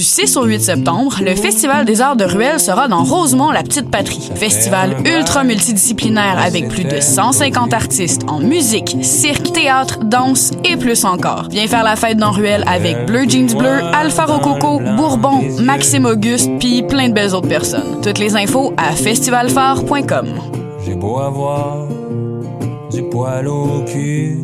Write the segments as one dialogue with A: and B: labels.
A: Du 6 au 8 septembre, le Festival des arts de Ruelle sera dans Rosemont, la petite patrie. Festival ultra multidisciplinaire avec plus de 150 artistes en musique, cirque, théâtre, danse et plus encore. Viens faire la fête dans Ruelle avec Bleu Jeans Bleu, Alpha Rococo, Bourbon, Maxime Auguste, puis plein de belles autres personnes. Toutes les infos à festivalphare.com.
B: J'ai beau avoir du poil au cul.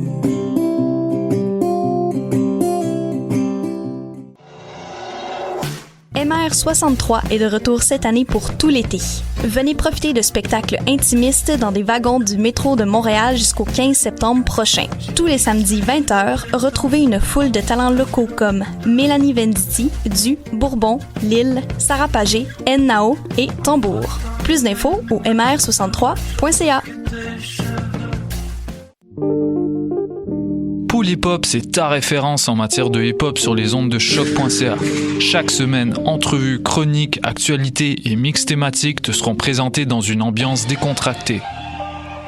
C: MR63 est de retour cette année pour tout l'été. Venez profiter de spectacles intimistes dans des wagons du métro de Montréal jusqu'au 15 septembre prochain. Tous les samedis 20h, retrouvez une foule de talents locaux comme Mélanie Venditti, Du, Bourbon, Lille, Sarah Pagé, Nao et Tambour. Plus d'infos au mr63.ca.
D: Pool Hip Hop, c'est ta référence en matière de hip-hop sur les ondes de choc.ca. Chaque semaine, entrevues, chroniques, actualités et mix thématiques te seront présentés dans une ambiance décontractée.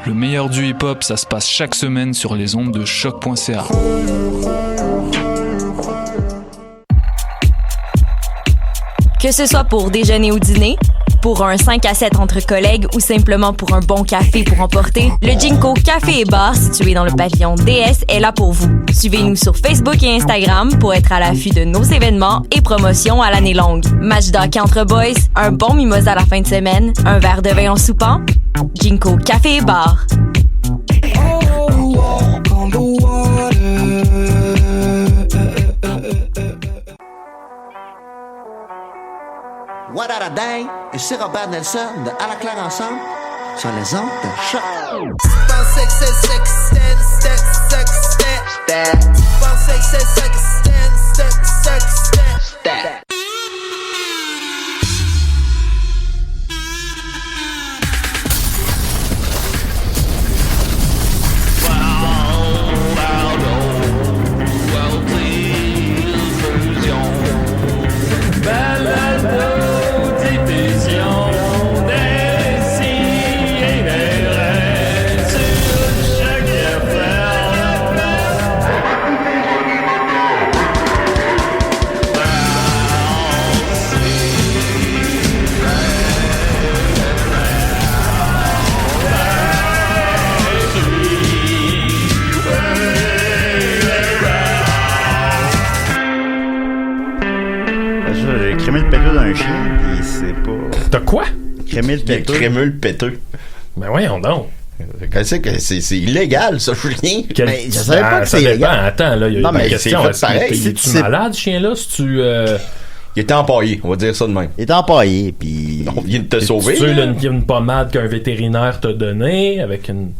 D: Le meilleur du hip-hop, ça se passe chaque semaine sur les ondes de choc.ca.
E: Que ce soit pour déjeuner ou dîner, pour un 5 à 7 entre collègues ou simplement pour un bon café pour emporter, le Jinko Café et Bar situé dans le pavillon DS est là pour vous. Suivez-nous sur Facebook et Instagram pour être à l'affût de nos événements et promotions à l'année longue. Match d'hockey entre boys, un bon mimosa à la fin de semaine, un verre de vin en soupant. Jinko Café et Bar.
F: What a day, ici Robert Nelson de À la claire ensemble sur les ondes de choc.
G: J'ai crémé le péteux d'un chien, pis c'est pas...
H: T'as quoi?
G: Crémé le péteux.
H: Crémé le péteux. Ben voyons donc.
G: C'est illégal, ça, Julien.
H: Ben,
G: je savais pas que c'est illégal.
H: Attends, là, il y a une question.
G: Est-ce
H: tu malade, ce chien-là? Si tu...
G: Il était empaillé, on va dire ça de même. Il était empaillé, puis... On vient de te sauver.
H: Tu sais, une pommade qu'un vétérinaire t'a donnée avec une...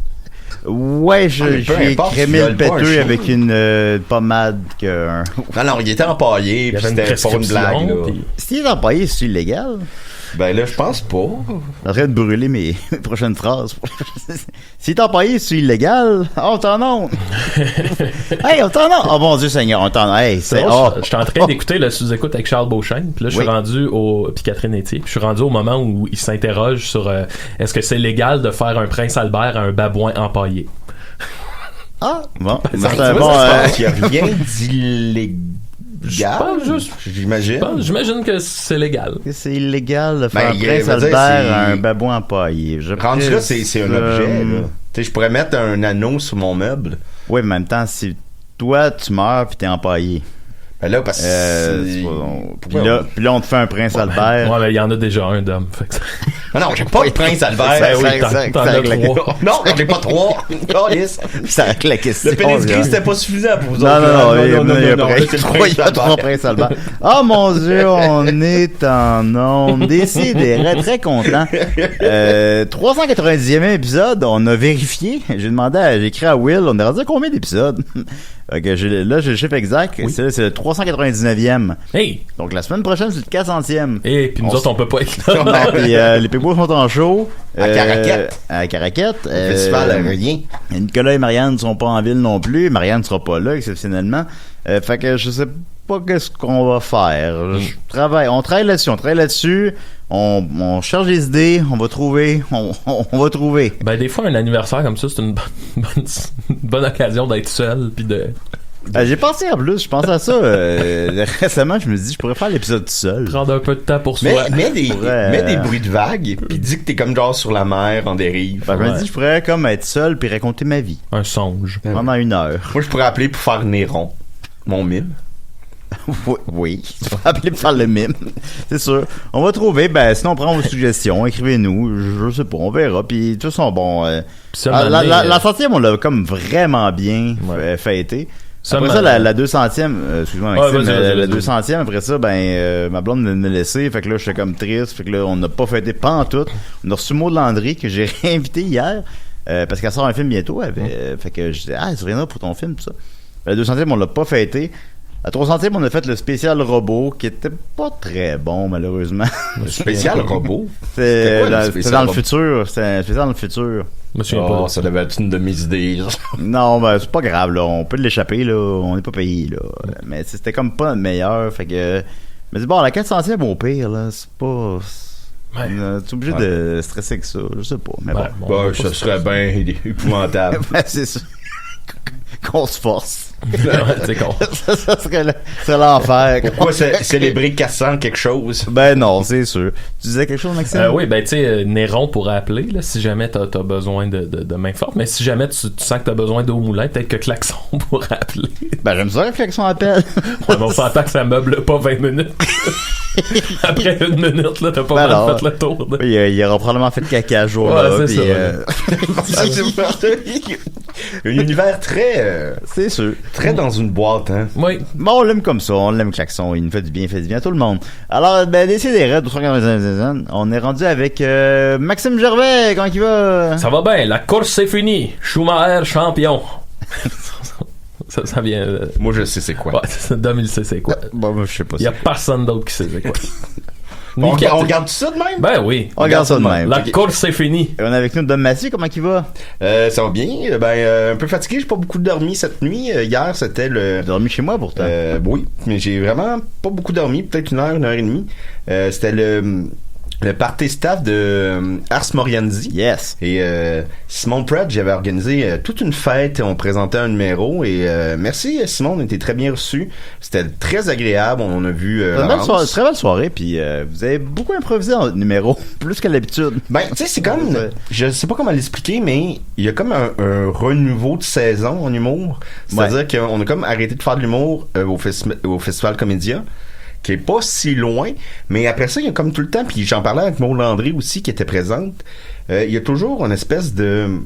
G: Ouais, j'ai crémé le péteux avec une pommade que... Non, il était empaillé, puis c'était pas une blague, là. S'il est empaillé, c'est illégal? Ben là, je pense pas. J'arrête de brûler mes prochaines phrases. S'il est empaillé, c'est illégal? Oh, t'en as! Hey, on t'en a! Oh mon Dieu Seigneur, on t'en a! Hey, c'est...
H: Je suis en train d'écouter le sous-écoute avec Charles Beauchesne, puis là, je suis rendu puis Catherine Etier, puis je suis rendu au moment où il s'interroge sur est-ce que c'est légal de faire un prince Albert à un babouin empaillé?
G: Ah, bon. Il n'y a rien d'illégal.
H: J'imagine que c'est légal.
G: C'est illégal de faire un prince Albert à un babouin empaillé.
I: Rendu là, c'est un objet, là. Tu sais, je pourrais mettre un anneau sur mon meuble.
G: Oui, mais en même temps, si toi, tu meurs pis t'es empaillé.
I: Ben là, parce que
G: puis là, on te fait un prince Albert.
H: Ouais, mais il y en a déjà un d'homme.
I: Non, j'ai pas de prince Albert.
H: T'en as trois.
I: Non, j'ai pas trois.
G: Ça règle la question.
I: Le pédigree, c'était pas suffisant pour vous
G: autres. Non,
I: il y a
G: trois princes Albert. Oh mon Dieu, on est en onde. Décidérez, très content. 390e épisode, on a vérifié. J'ai écrit à Will, on est rendu à combien d'épisodes? Okay, là, j'ai le chiffre exact. Oui. C'est le 399e.
H: Hey!
G: Donc, la semaine prochaine, c'est le 400e.
H: Et puis nous autres, on peut pas être là.
G: Non, puis les Pigbois sont en show.
I: À Caraquette.
G: À Caraquette.
I: Festival rien.
G: Nicolas et Marianne ne sont pas en ville non plus. Marianne ne sera pas là, exceptionnellement. Fait que je sais pas qu'est-ce qu'on va faire. On travaille là-dessus. On cherche des idées, on va trouver.
H: Ben, des fois, un anniversaire comme ça, c'est une bonne occasion d'être seul, puis de
G: J'ai pensé en plus, je pensais à ça récemment, je me suis dit je pourrais faire l'épisode tout seul.
H: Prendre un peu de temps pour soi.
I: Mets des bruits de vagues, puis dis que t'es comme genre sur la mer en dérive.
G: Je me dis je pourrais comme être seul puis raconter ma vie.
H: Un songe.
G: Pendant 1 heure.
I: Moi je pourrais appeler pour faire Néron, mon mime.
G: Oui, tu peux appeler pour faire le mime. C'est sûr. On va trouver, sinon on prend vos suggestions, écrivez-nous, je sais pas, on verra. Puis tout ça, bon. la 100e, on l'a comme vraiment bien fêté. Après ça, la 200e, excuse-moi Maxime, la 200e, après ça, ma blonde me laissé, fait que là, j'étais comme triste, fait que là, on n'a pas fêté pantoute. On a reçu Maud Landry, que j'ai réinvité hier, parce qu'elle sort un film bientôt, fait que je disais, tu reviendras pour ton film, tout ça. La 200e, on l'a pas fêté. À 300e, on a fait le spécial robot, qui était pas très bon, malheureusement.
I: Le spécial robot?
G: C'était dans le futur, c'était un spécial dans le futur.
I: Ça devait être une de mes idées.
G: Non, c'est pas grave, là. On peut l'échapper, là. On n'est pas payé, là. Mais c'était comme pas notre meilleur. Fait que. Mais c'est bon, la 400e, au pire, là, c'est pas. T'es obligé de stresser avec ça. Je sais pas. Mais bon.
I: Ça serait bien épouvantable.
G: C'est ça. Qu'on se force.
H: C'est con.
G: ça serait l'enfer.
I: Pourquoi célébrer 400 quelque chose?
G: Non, c'est sûr. Tu disais quelque chose, Maxime?
H: Oui, tu sais, Néron pourrait appeler, là, si jamais t'as besoin de main forte. Mais si jamais tu sens que t'as besoin d'eau moulin, peut-être que Klaxon pourrait appeler.
G: J'aime ça que Klaxon appelle.
H: Mais on s'entend que ça meuble pas 20 minutes. Après 1 minute, là, t'as pas mal fait le tour.
G: Il aura probablement fait caca jour-là.
I: C'est un univers très...
G: c'est sûr.
I: Très dans une boîte, hein.
G: Oui. Bon, on l'aime comme ça. On l'aime Klaxon. Il nous fait du bien à tout le monde. Alors, Décidérez, 245, on est rendu avec Maxime Gervais. Comment il va?
H: Ça va bien. La course c'est fini. Schumacher champion. Ça vient...
I: Moi, je sais c'est quoi.
H: Ouais, Dom, il sait c'est quoi.
G: Bon, moi, je sais pas.
H: Il y a personne d'autre qui sait c'est quoi.
I: On regarde ça de même?
H: Ben oui.
G: On regarde ça de même.
H: La course c'est fini.
G: Et on est avec nous Dom Massy, comment il va?
I: Ça va bien. Un peu fatigué, j'ai pas beaucoup dormi cette nuit. Hier, c'était le...
G: J'ai dormi chez moi pourtant.
I: Oui, mais j'ai vraiment pas beaucoup dormi, peut-être 1 heure, 1 heure et demie. C'était le party staff de Ars Moriendi.
G: Yes.
I: Et Simon Pratt, j'avais organisé toute une fête. On présentait un numéro. Et merci Simon, on était très bien reçus. C'était très agréable. On a vu
G: très belle soirée. Puis vous avez beaucoup improvisé dans votre numéro, plus qu'à l'habitude.
I: Tu sais, c'est comme... Je sais pas comment l'expliquer, mais il y a comme un renouveau de saison en humour. C'est-à-dire qu'on a comme arrêté de faire de l'humour au Festival Comédia, qui est pas si loin, mais après ça, il y a comme tout le temps, puis j'en parlais avec Maud Landry aussi, qui était présente, il y a toujours une espèce de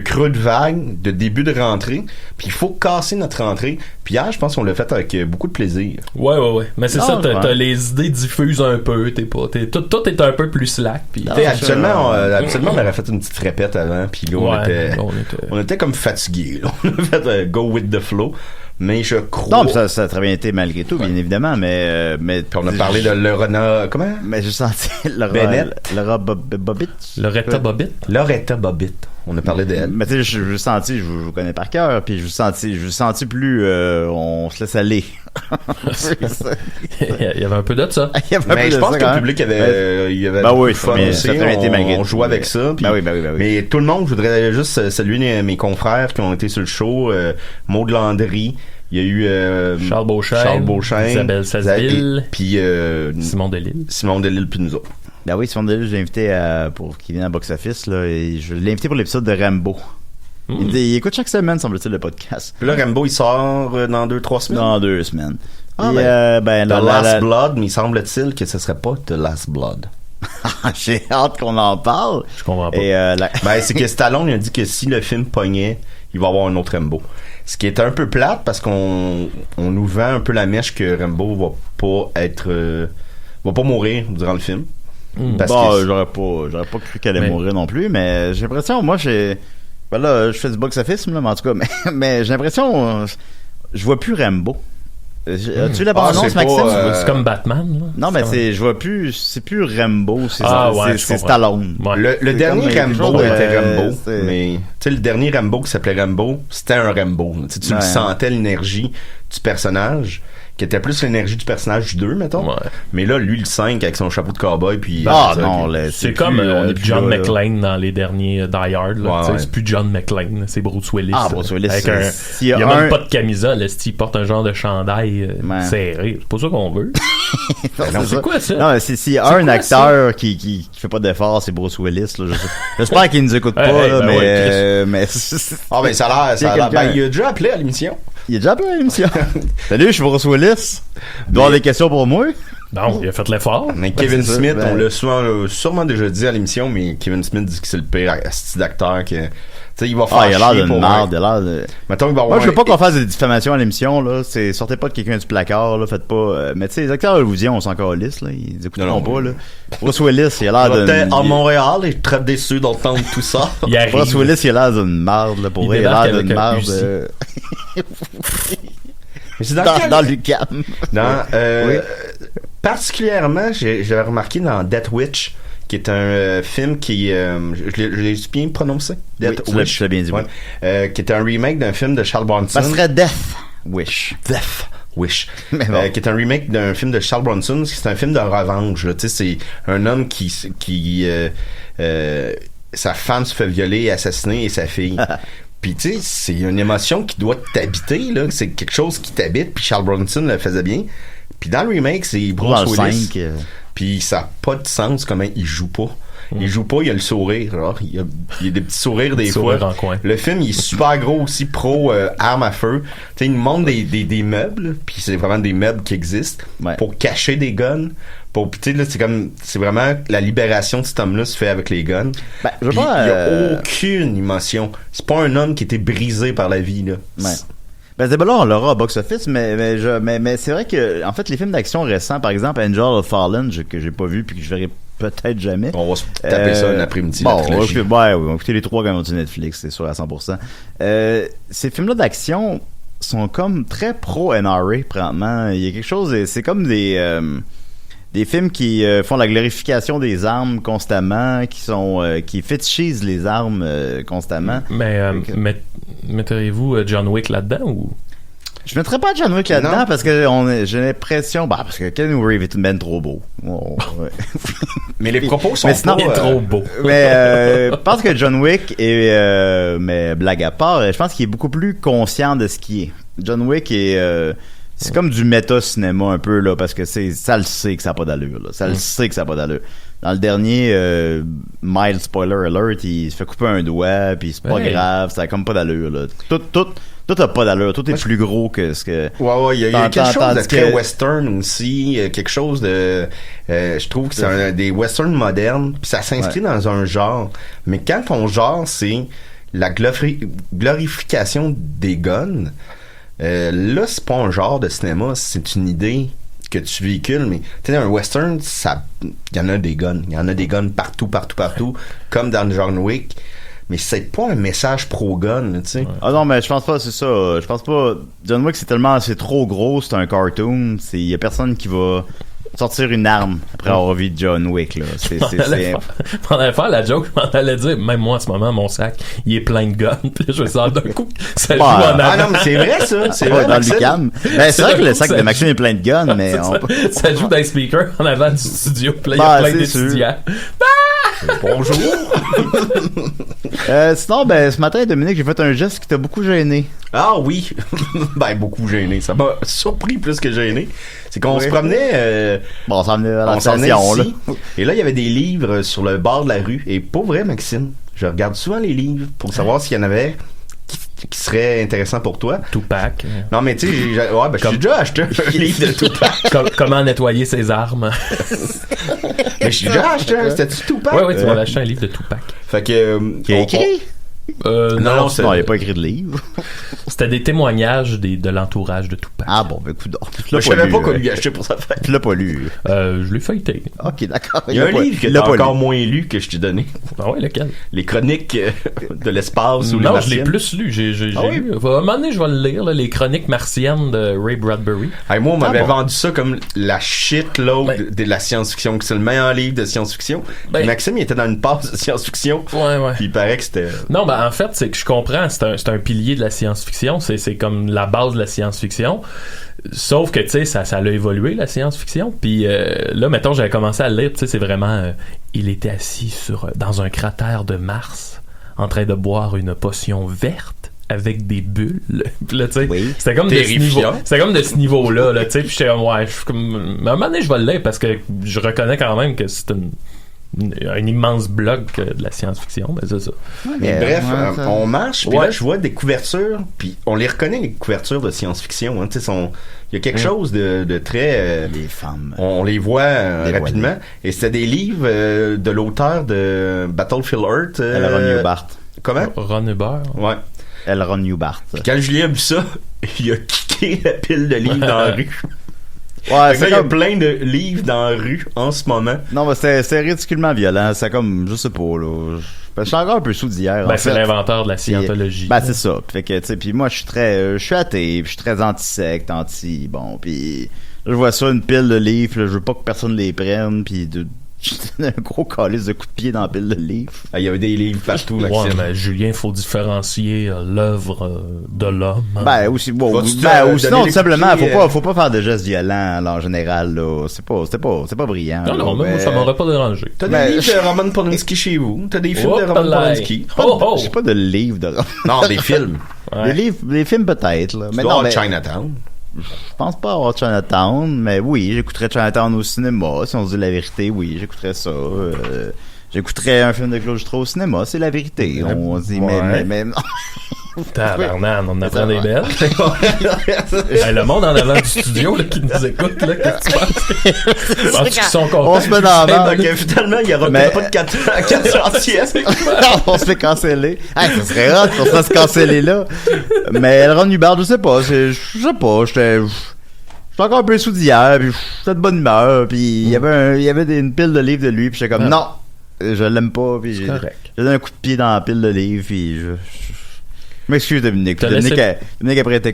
I: creux de vague, de début de rentrée, puis il faut casser notre rentrée. Puis hier, je pense qu'on l'a fait avec beaucoup de plaisir.
H: Ouais. Mais c'est ça, t'as les idées diffusent un peu, tout est un peu plus slack. Puis
I: habituellement, on aurait fait une petite répète avant, puis là, on était comme fatigués. On a fait go with the flow. Mais je crois...
G: Non, mais ça a très bien été malgré tout, bien évidemment, mais puis
I: on a parlé de Lorena... Comment?
G: Mais je sentais
H: Loretta
I: Bobbitt. On a parlé d'elle.
G: Mais tu sais, je sentis, je vous connais par cœur, puis je vous sentis plus... on se laisse aller.
H: Il y avait un peu de ça.
I: Mais je pense que le public avait
G: oui,
I: fun aussi.
G: Ça a été malgré tout.
I: On jouait avec ça. Puis,
G: oui.
I: Mais tout le monde, je voudrais juste saluer mes confrères qui ont été sur le show. Maud Landry. Il y a eu
H: Charles Beauchesne, Isabelle Sazville,
I: puis
H: Simon Delille,
I: puis nous autres.
G: Ben oui, Simon Delille, je l'ai invité pour qu'il vienne à Box Office, là, et je l'ai invité pour l'épisode de Rambo. Il écoute chaque semaine, semble-t-il, le podcast.
I: Puis là, Rambo, il sort dans 2-3 semaines.
G: Dans 2 semaines.
I: The Last Blood, mais il semble-t-il que ce serait pas The Last Blood.
G: J'ai hâte qu'on en parle.
H: Je comprends pas.
G: Et,
I: c'est que Stallone il a dit que si le film pognait, il va y avoir un autre Rambo. Ce qui est un peu plate parce qu'on nous vend un peu la mèche que Rambo va pas mourir durant le film.
G: J'aurais pas cru qu'elle allait mourir non plus, mais j'ai l'impression, moi, je fais du box-office, mais en tout cas, mais j'ai l'impression, je vois plus Rambo. As-tu vu la bande-annonce, Maxime?
H: C'est comme Batman, là.
G: Non, mais je vois plus, c'est plus Rambo, c'est Stallone.
I: Ouais. Le dernier Rambo était Rambo, mais tu sais, le dernier Rambo qui s'appelait Rambo, c'était un Rambo. Tu le sentais, l'énergie du personnage, qui était plus l'énergie du personnage du 2, mettons.
H: Ouais.
I: Mais là, lui, le 5, avec son chapeau de cowboy, puis...
H: c'est comme John McClane dans les derniers Die Hard, là.
I: Ouais.
H: C'est plus John McClane, c'est Bruce Willis.
G: Bruce Willis.
H: Avec il y a même pas de camisole, il porte un genre de chandail serré. C'est pas ça qu'on veut.
G: c'est quoi ça? Non, s'il y a un acteur qui fait pas d'effort, c'est Bruce Willis, là. J'espère qu'il nous écoute pas, là, mais
I: ça a l'air. Il a déjà appelé à l'émission.
G: Il a déjà appelé à l'émission. Salut, je suis Bruce Willis. Il doit avoir des questions pour moi.
H: Non, il a fait l'effort.
I: Mais Kevin Smith, on l'a sûrement déjà dit à l'émission, mais Kevin Smith dit que c'est le pire style d'acteur que... Tu sais, il va faire
G: il a l'air d'une merde,
I: Mettons qu'il va avoir...
G: Moi, je veux pas qu'on fasse des diffamations à l'émission, là. Sortez pas de quelqu'un du placard, là. Faites pas... Mais tu sais, les acteurs hollywoodiens, on s'en calisse, là. Ils écouteront pas, là. Bruce Willis, il a l'air d'une...
I: À Montréal, il est très déçu d'entendre tout ça.
G: Bruce Willis, il a l'air d'une merde, là. Pour vrai, il a l'air d'une merde.
I: C'est
G: dans l'UQAM.
I: Particulièrement, j'avais remarqué dans Death Wish, qui est un film qui... je l'ai bien prononcé?
G: Death Wish. Tu l'as bien dit,
I: qui est un remake d'un film de Charles Bronson.
G: Ça serait Death Wish.
I: Death Wish. Qui est un remake d'un film de Charles Bronson. C'est un film de revanche. Tu sais, c'est un homme qui sa femme se fait violer et assassiner, et sa fille. Puis tu sais, c'est une émotion qui doit t'habiter, là. C'est quelque chose qui t'habite, puis Charles Bronson le faisait bien. Puis dans le remake, c'est Bruce Willis. Puis ça n'a pas de sens comment il joue pas. Il joue pas, il a le sourire. Genre, il y a des petits sourires des fois. Le film, il est super gros aussi, pro arme à feu. Tu sais, il nous montre des meubles, puis c'est vraiment des meubles qui existent pour cacher des guns. Tu sais, là, c'est vraiment la libération de cet homme-là se fait avec les guns. Il n'y a aucune émotion. C'est pas un homme qui était brisé par la vie, là.
G: Ben, c'est là, on l'aura au box-office, mais c'est vrai que, en fait, les films d'action récents, par exemple, Angel of Fallen, que j'ai pas vu puis que je verrai peut-être jamais.
I: On va se taper ça un après-midi.
G: Bon, on va écouter les 3 quand même sur Netflix, c'est sûr à 100%. Ces films-là d'action sont comme très pro-NRA, présentement. Il y a quelque chose, c'est comme des films qui font la glorification des armes constamment, qui fétichisent les armes constamment.
H: Mais metteriez-vous John Wick là-dedans ou?
G: Je mettrais pas John Wick là-dedans parce que j'ai l'impression, parce que Keanu Reeves est ben trop beau.
I: Mais les propos sont
H: trop beaux.
G: Mais je pense que John Wick est, mais blague à part, je pense qu'il est beaucoup plus conscient de ce qu'il est. John Wick est c'est comme du méta-cinéma un peu, là, parce que ça le sait que ça n'a pas d'allure, là. Ça le sait que ça n'a pas d'allure. Dans le dernier, mild spoiler alert, il se fait couper un doigt, puis c'est pas grave, ça a comme pas d'allure, là. Tout a pas d'allure, tout est plus gros que ce que...
I: Ouais, il y a quelque chose de très western aussi, quelque chose de... je trouve que c'est des westerns modernes, puis ça s'inscrit dans un genre. Mais quand ton genre, c'est la glorification des guns... là, c'est pas un genre de cinéma, c'est une idée que tu véhicules, mais tu sais, un western, il y en a des guns. Il y en a des guns partout, comme dans John Wick. Mais c'est pas un message pro-gun, tu sais.
G: Ah non, mais je pense pas, c'est ça. Je pense pas. John Wick, c'est trop gros, c'est un cartoon. Il y a personne qui va sortir une arme après avoir vu John Wick, là.
H: On allait faire la joke, on allait dire, même moi, en ce moment, mon sac, il est plein de guns. Puis là, je vais sortir d'un coup. Ça joue en avant.
I: Ah non, mais c'est vrai, ça. C'est vrai,
G: dans le cam. Ben, c'est vrai que le sac de Maxime est plein de guns, mais
H: ça joue dans les speakers en avant du studio. Puis là, il y a plein d'étudiants.
I: Bonjour.
G: Sinon, ce matin, Dominique, j'ai fait un geste qui t'a beaucoup gêné.
I: Ah oui. Beaucoup gêné. Ça m'a surpris plus que gêné. C'est qu'on se promenait...
G: on s'en venait à la station, là.
I: Et là, il y avait des livres sur le bord de la rue. Et pas vrai, Maxime. Je regarde souvent les livres pour savoir s'il y en avait qui serait intéressant pour toi.
H: Tupac.
I: Non, mais tu sais, j'ai déjà acheté un livre de Tupac.
H: Comment nettoyer ses armes.
I: Mais j'ai déjà acheté un. C'était-tu Tupac?
H: Oui, tu m'avais acheté un livre de Tupac.
I: Fait que...
G: Qui a écrit?
H: Non,
G: il n'y a pas écrit de livre.
H: C'était des témoignages de l'entourage de Tupac.
G: Ah bon, écoute,
I: je savais pas qu'on lui achetait pour sa fête.
G: Tu l'as pas lu?
H: Je l'ai feuilleté.
G: Ok, d'accord.
I: Il y a un livre que t'as encore moins lu que je t'ai donné.
H: Ah ouais, lequel?
I: Les chroniques de l'espace ou les
H: martiennes. Non, je l'ai plus lu. J'ai lu. À un moment donné, je vais le lire, là, les chroniques martiennes de Ray Bradbury.
I: Moi, on m'avait vendu ça comme la shitload de la science-fiction, que c'est le meilleur livre de science-fiction. Maxime, il était dans une passe de science-fiction.
H: Ouais.
I: Puis il paraît que c'était...
H: Non, en fait, c'est que je comprends, c'est un pilier de la science-fiction, c'est comme la base de la science-fiction. Sauf que, tu sais, ça a évolué, la science-fiction. Puis là, mettons, j'avais commencé à le lire, tu sais, c'est vraiment... il était assis dans un cratère de Mars, en train de boire une potion verte avec des bulles. Puis là, tu sais, c'était comme de ce niveau-là, là, tu sais. Puis j'étais comme, ouais, à un moment donné, je vais le lire parce que je reconnais quand même que c'est un immense bloc de la science-fiction, mais c'est ça.
I: Mais bref, on marche, puis là, je vois des couvertures, puis on les reconnaît, les couvertures de science-fiction. Hein, il y a quelque chose de très...
G: les femmes.
I: On les voit rapidement. Et c'était des livres de l'auteur de Battlefield Earth.
G: Ron Newbart.
I: Comment?
H: Ron Newbart.
I: Ouais.
G: Ron Newbart.
I: Puis quand Julien a vu ça, il a kické la pile de livres dans la rue.
G: Ouais,
I: il y a plein de livres dans la rue en ce moment.
G: Non, mais c'est ridiculement violent. C'est comme, je sais pas, là. Je suis encore un peu sous d'hier.
H: C'est l'inventeur de la scientologie.
G: C'est ça. Fait que, tu sais, puis moi, je suis athée, puis je suis très anti-secte, bon, puis je vois ça, une pile de livres, là, je veux pas que personne les prenne, puis un gros calice de coups de pied dans la pile de livres.
I: Il y avait des livres partout, Maxime.
H: Ouais, mais Julien, faut différencier l'œuvre de l'homme.
G: Ou sinon, tout simplement, faut pas faire de gestes violents, là, en général, là. C'est pas brillant.
H: Non, moi, ça m'aurait pas dérangé.
I: T'as des livres de Roman Polanski chez vous? T'as des films de Roman Polanski?
G: J'ai pas de livres de Roman.
I: Non, des films.
G: Des films peut-être, là.
I: Mais non, Chinatown.
G: Je pense pas avoir Chinatown, mais oui, j'écouterais Chinatown au cinéma. Si on se dit la vérité, oui, j'écouterais ça. J'écouterais un film de Claude Jutras au cinéma, c'est la vérité. On dit, mais non.
H: Tabarnan, on apprend des belles. Le monde en avant du studio là, qui nous écoute, là, qu'est-ce que tu penses? Penses-tu qu'ils sont contents?
G: On se met dans la
I: donc finalement, il n'y aura pas de 400e.
G: On se fait canceller. Ça serait rare qu'on se fasse canceller là. Mais Ron Newbart, je sais pas. Je sais pas. J'étais encore un peu sous d'hier, puis j'étais de bonne humeur, puis il y avait une pile de livres de lui, puis j'étais comme non, je l'aime pas, puis j'ai donné un coup de pied dans la pile de livres, puis je m'excuse, Dominique. Dominique après était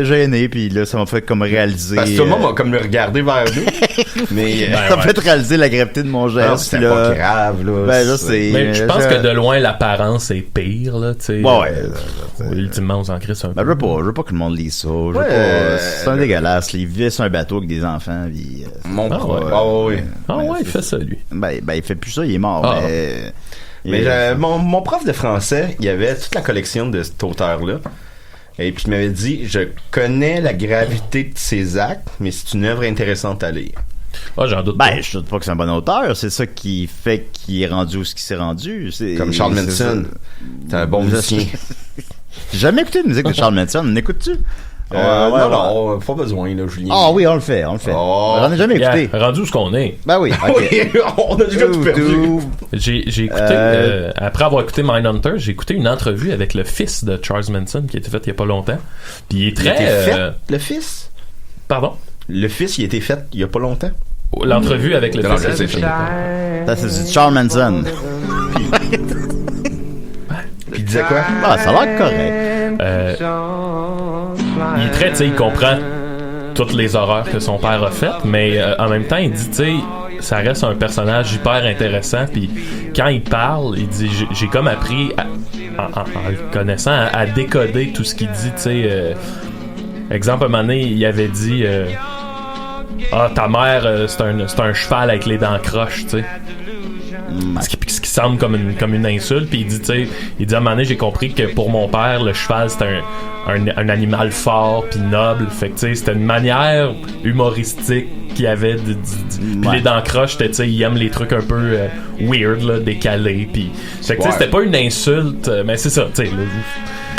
G: gêné, puis là ça m'a fait comme réaliser.
I: Parce que tout le monde m'a comme le regardé vers nous. Mais
G: ça m'a fait réaliser la gravité de mon geste. Non,
I: c'était pas grave là.
H: Mais je pense que de loin l'apparence est pire là, tu sais. Ultimement on s'en crisse un peu.
G: Je veux pas que le monde lise ça. C'est un dégueulasse. Il vit sur un bateau avec des enfants. Puis,
I: mon
H: il fait ça lui.
G: Il fait plus ça, il est mort.
I: Mais mon prof de français, il y avait toute la collection de cet auteur-là. Et puis il m'avait dit, je connais la gravité de ses actes, mais c'est une œuvre intéressante à lire.
H: J'en doute pas.
G: Je doute pas que c'est un bon auteur. C'est ça qui fait qu'il est rendu où ce qu'il s'est rendu.
I: Comme Charles Manson. T'es un bon musicien.
G: J'ai jamais écouté de musique de Charles Manson. N'écoutes-tu?
I: Non, pas besoin, là, Julien.
G: Ah oui, on le fait. J'en ai jamais écouté.
H: Rendu où ce qu'on est.
G: Ben oui, okay.
I: On a déjà tout perdu.
H: J'ai écouté, après avoir écouté Mindhunter, j'ai écouté une entrevue avec le fils de Charles Manson qui a été faite il y a pas longtemps. Puis il est très...
I: le fils?
H: Puis
I: le fils, il a été fait il y a pas longtemps.
H: L'entrevue avec le fils.
G: Ça, c'est du Charles Manson.
I: Puis il disait quoi?
G: Ça a l'air correct.
H: Il est très, tu sais, il comprend toutes les horreurs que son père a faites, mais en même temps, il dit, tu sais, ça reste un personnage hyper intéressant, puis quand il parle, il dit, j'ai comme appris, en le connaissant, à décoder tout ce qu'il dit, tu sais. Exemple, à un moment donné, il avait dit, ta mère, c'est un cheval avec les dents croches, tu sais. Ce qui semble comme une insulte, puis il dit, tu sais, à un moment donné, j'ai compris que pour mon père, le cheval, c'est un animal fort puis noble. Fait que, tu sais, c'était une manière humoristique qu'il y avait puis les dents croches, tu sais, il aime les trucs un peu weird, là, décalés, puis fait que, tu sais, c'était pas une insulte, mais c'est ça, tu sais,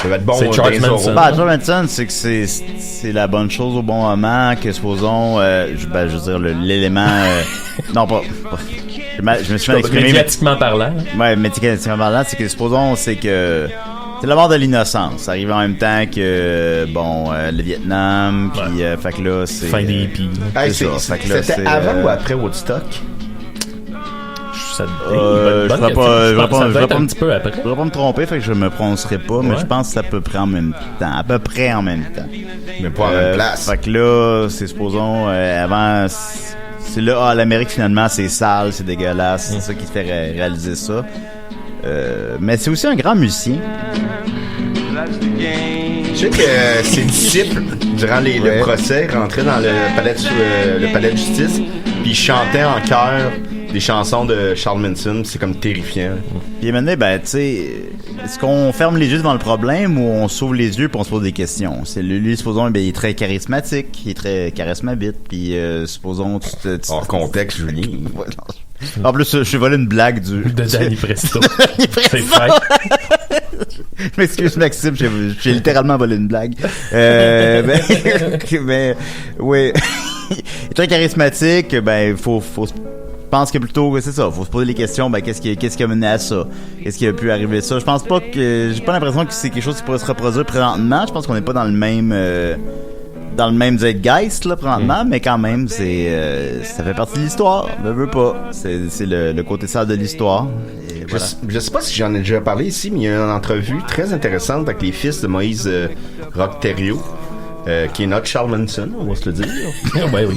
I: ça va être bon,
H: c'est Charles Manson.
G: Charles Manson, c'est que c'est la bonne chose au bon moment, que supposons, je veux dire, l'élément, non, pas je me suis mal exprimé.
H: Médiatiquement parlant.
G: Ouais, médiatiquement parlant, c'est que supposons, c'est que c'est la mort de l'innocence. Ça arrive en même temps que, le Vietnam, puis fait que là, c'est...
H: Fin des hippies.
I: C'était avant ou après Woodstock?
H: Ça
G: je vais pas
H: un petit peu après.
G: Je vais pas me tromper, fait que je me prononcerai pas, mais je pense que c'est à peu près en même temps. À peu près en même temps.
I: Mais pas en même place.
G: Fait que là, c'est supposons, avant... C'est là, l'Amérique, finalement, c'est sale, c'est dégueulasse. C'est ça qui te fait réaliser ça. Mais c'est aussi un grand musicien.
I: Je sais que ses disciples, durant le procès, rentraient dans le palais de justice, puis ils chantaient en chœur des chansons de Charles Manson, c'est comme terrifiant.
G: Puis maintenant, ben, tu sais, est-ce qu'on ferme les yeux devant le problème ou on s'ouvre les yeux puis on se pose des questions? C'est lui, supposons, ben, il est très charismatique, il est très charismabite, puis supposons...
I: Hors contexte, Julie.
G: En plus, je suis volé une blague
H: de Danny Presto. C'est fait.
G: Je m'excuse, Maxime, j'ai littéralement volé une blague. Mais oui, il est très charismatique, ben, faut je pense que plutôt, c'est ça, faut se poser les questions, ben, qu'est-ce qui a mené à ça? Qu'est-ce qui a pu arriver à ça? Je pense pas que, j'ai pas l'impression que c'est quelque chose qui pourrait se reproduire présentement. Je pense qu'on n'est pas dans le même zeitgeist, là, présentement, mais quand même, ça fait partie de l'histoire. Ne veux pas. C'est le côté sale de l'histoire. Voilà.
I: Je sais pas si j'en ai déjà parlé ici, mais il y a une entrevue très intéressante avec les fils de Moïse Rock-Thériault. Qui est notre Charles Manson, on va se le dire.
H: Ben oui.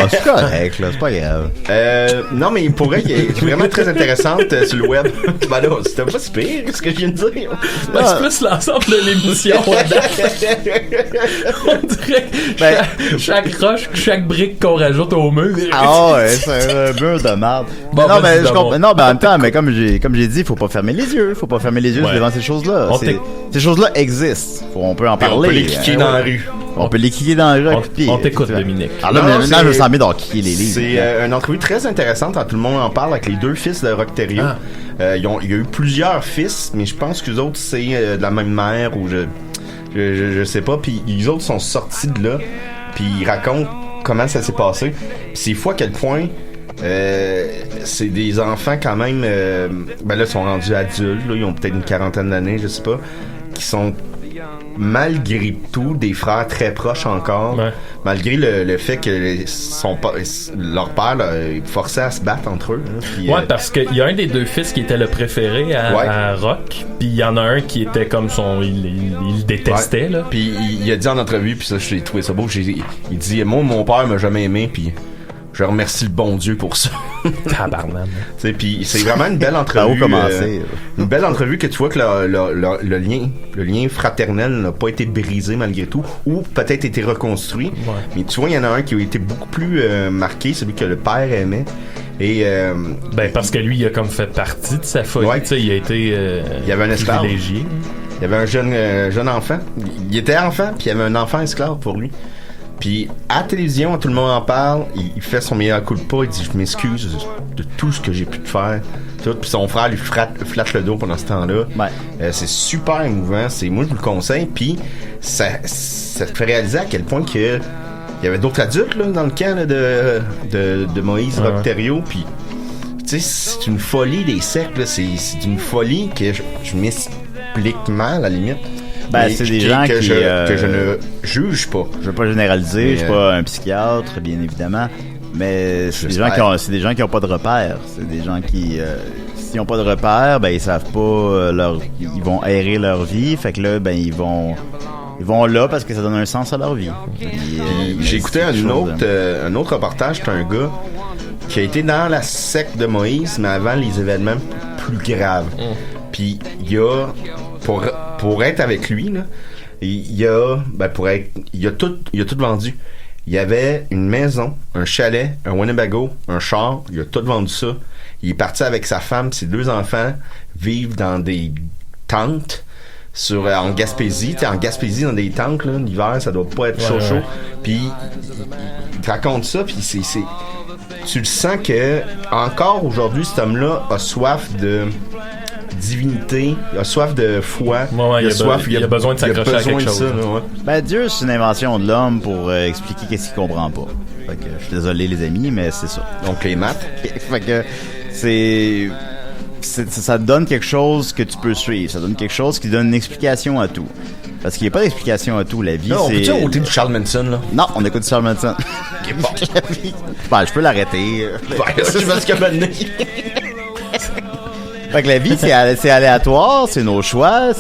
G: C'est correct, là, c'est pas grave.
I: Non, mais pour vrai, il est vraiment très intéressante sur le web. Ben là, c'était pas si pire, ce que je viens de dire.
H: Ben, c'est plus l'ensemble de l'émission. On dirait que chaque roche, chaque brique qu'on rajoute au mur.
G: Ah ouais, c'est un mur de marde. Bon, non, mais je comprends. Non, mais en même temps, mais comme j'ai dit, faut pas fermer les yeux. Faut pas fermer les yeux devant ces choses-là. Ces choses-là existent. On peut en parler.
I: On peut les kicker dans la rue.
G: On peut les kicker dans la rue.
H: On t'écoute, Dominique.
G: Alors là, maintenant, je me sens bien d'en kicker les livres.
I: C'est une entrevue très intéressante. Tout le monde en parle avec les deux fils de Rock-Thériault. Il y a eu plusieurs fils, mais je pense que les autres, c'est de la même mère ou je sais pas. Puis les autres sont sortis de là. Puis ils racontent comment ça s'est passé. Puis c'est fou à quel point c'est des enfants quand même. Ben là, ils sont rendus adultes. Là, ils ont peut-être une quarantaine d'années, je sais pas. Qui sont malgré tout des frères très proches encore, malgré le fait que leur père forçait à se battre entre eux. Hein, puis,
H: parce qu'il y a un des deux fils qui était le préféré à Rock, puis il y en a un qui était comme il détestait. Là.
I: Puis il a dit en entrevue, puis ça, j'ai trouvé ça beau, il dit « Moi, mon père m'a jamais aimé, puis je remercie le bon Dieu pour ça. »
H: Tabarnak.
I: Puis c'est vraiment une belle entrevue. Une belle entrevue que tu vois que le lien fraternel n'a pas été brisé malgré tout, ou peut-être été reconstruit. Mais tu vois, il y en a un qui a été beaucoup plus marqué, celui que le père aimait. Et
H: parce que lui, il a comme fait partie de sa folie. Il a été
I: il y avait un esclave.
H: Privilégié.
I: Il y avait un jeune enfant. Il était enfant, puis il y avait un enfant esclave pour lui. Puis à la télévision, tout le monde en parle, il fait son meilleur coup de pas, il dit je m'excuse de tout ce que j'ai pu te faire. Puis son frère lui flatte le dos pendant ce temps-là. C'est super émouvant, moi je vous le conseille. Puis ça te fait réaliser à quel point que il y avait d'autres adultes là, dans le camp là, de Moïse Rock-Thériault. Puis tu sais, c'est une folie des sectes, là. C'est une folie que je m'explique mal à la limite.
G: C'est des gens
I: que je ne juge pas.
G: Je veux pas généraliser, je suis pas un psychiatre, bien évidemment, mais c'est des gens qui ont pas de repères. C'est des gens qui, s'ils ont pas de repères, ben ils savent pas ils vont errer leur vie. Fait que là, ben ils vont là parce que ça donne un sens à leur vie.
I: J'ai écouté un autre reportage d'un gars qui a été dans la secte de Moïse, mais avant les événements plus graves. Puis il y a pour être avec lui là, il a tout vendu. Il y avait une maison, un chalet, un Winnebago, un char, il a tout vendu ça. Il est parti avec sa femme, ses 2 enfants, vivre dans des tentes en Gaspésie. En Gaspésie, dans des tentes, là, l'hiver, ça doit pas être chaud. Puis il te raconte ça, puis tu le sens que encore aujourd'hui, cet homme-là a soif de divinité, il a soif de foi,
H: il a besoin de s'accrocher à quelque chose.
G: Dieu, c'est une invention de l'homme pour expliquer qu'est-ce qu'il comprend pas. Fait que, je suis désolé les amis, mais c'est ça.
I: Donc les maths.
G: Fait que ça te donne quelque chose que tu peux suivre, ça donne quelque chose qui donne une explication à tout. Parce qu'il n'y a pas d'explication à tout, la vie.
I: Non, on peut-tu ôter du Charles Manson, là?
G: Non, on écoute du Charles Manson.
I: Okay, bon.
G: Je peux l'arrêter.
I: Tu vas ce que mener.
G: Fait que la vie, c'est aléatoire, c'est nos choix,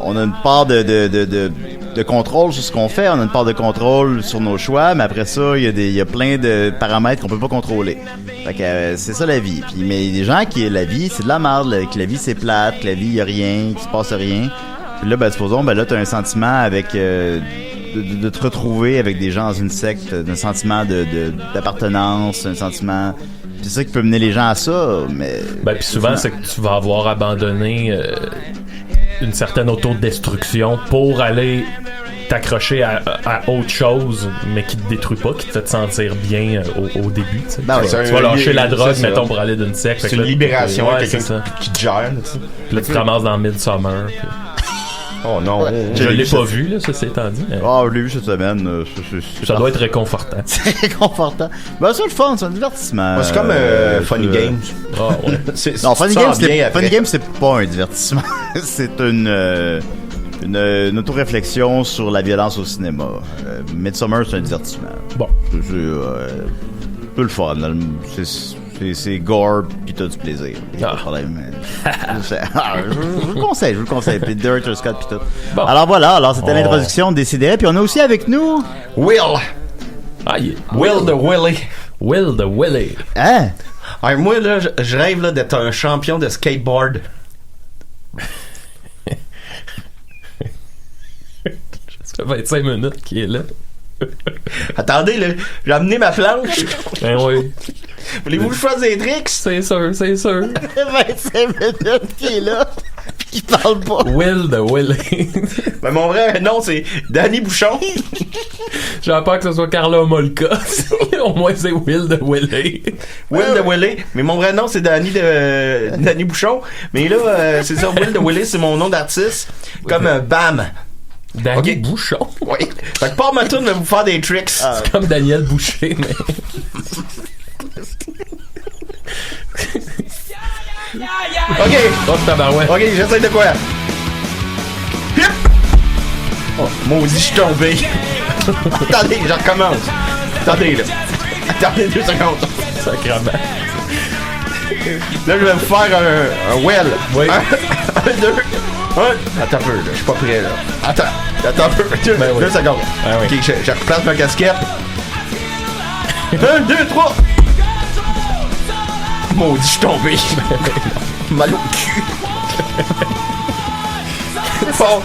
G: on a une part de contrôle sur ce qu'on fait, on a une part de contrôle sur nos choix, mais après ça, il y a plein de paramètres qu'on peut pas contrôler. Fait que c'est ça la vie. Puis mais il y a des gens qui la vie c'est de la merde, que la vie c'est plate, que la vie y a rien, qu'il se passe rien. Puis là supposons là t'as un sentiment avec de te retrouver avec des gens dans une secte, un sentiment d'appartenance, un sentiment. C'est ça qui peut mener les gens à ça, mais.
H: Puis souvent c'est que tu vas avoir abandonné une certaine autodestruction pour aller t'accrocher à autre chose, mais qui te détruit pas, qui te fait te sentir bien au début. Tu vas lâcher la drogue, mettons, pour aller d'une secte.
I: C'est une libération, quelqu'un qui te gère.
H: Puis là, tu te ramasses dans Midsommar.
I: Oh non,
H: je l'ai pas vu, là, ça c'est étant dit.
G: Je l'ai vu cette semaine.
H: Ça doit être réconfortant.
G: C'est réconfortant. C'est le fun, c'est un divertissement.
I: C'est comme Funny Games.
G: Non, Funny Games, c'est pas un divertissement. C'est une auto-réflexion sur la violence au cinéma. Midsommar, c'est un divertissement.
H: Bon.
G: C'est un peu le fun. C'est gore pis t'as du plaisir. Pas de problème. Je vous le conseille. Pis Director Scott pis tout. Bon. Alors voilà, c'était l'introduction de Décideret. Puis on a aussi avec nous
I: Will the Willy.
H: Will the Willy.
G: Hein?
I: Alors, moi là, je rêve là, d'être un champion de skateboard.
H: Ça fait 25 minutes qu'il est là.
I: Attendez, là, j'ai amené ma planche.
H: Ben oui.
I: Voulez-vous que je fasse des tricks?
H: C'est sûr.
G: 25 minutes qu'il est là, pis qu'il parle pas.
H: Will the Willy.
I: Ben mon vrai nom, c'est Danny Bouchon.
H: J'ai peur que ce soit Carla Molka. Au moins, c'est Will the Willy.
I: Will the Willy. Mais mon vrai nom, c'est Danny Bouchon. Mais là, c'est ça, Will the Willy, c'est mon nom d'artiste. Comme Bam.
H: Danny Bouchon.
I: Oui. Fait que pas ma tourne de vous faire des tricks.
H: C'est comme Daniel Boucher, mais.
I: Ok, j'essaie de quoi? Hip! Oh, maudit, je suis tombé. Attendez, je recommence. Attendez, là. Attendez 2 secondes.
H: Sacrément.
I: Là, je vais vous faire un well.
H: Oui.
I: 1, 2, 1. Attends un peu, là. Je suis pas prêt, là. Attends un peu. 2 secondes.
H: Ah, oui.
I: Ok, je replace ma casquette. 1, 2, 3. Maudit, je suis tombé. Mal au cul. Bon,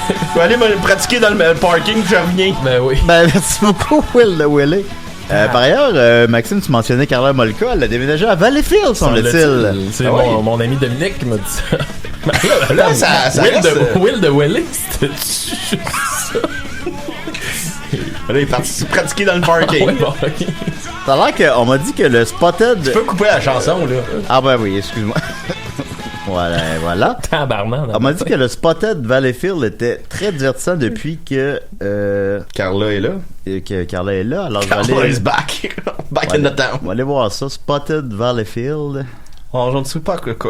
I: je vais aller me pratiquer dans le parking, je reviens.
H: Ben oui.
G: Merci beaucoup, Will the Willy. Par ailleurs, Maxime, tu mentionnais Carla Molka, elle a déménagé à Valleyfield, semble-t-il.
H: C'est mon ami Dominique qui m'a dit ça.
I: Là, ça
H: Will the Willy, c'était ça.
I: Là, il est parti pratiquer dans le parking.
H: Ouais, bon, okay.
G: Ça a l'air qu'on m'a dit que le Spotted...
I: Tu peux couper la chanson, là.
G: Ah ben oui, excuse-moi. Voilà.
H: Tabarnak.
G: On m'a dit que le Spotted Valleyfield était très divertissant depuis que...
I: Carla est là.
G: Que Carla est là. Alors
I: Carla is back. Back in the town.
G: On va aller voir ça. Spotted Valleyfield.
I: Oh,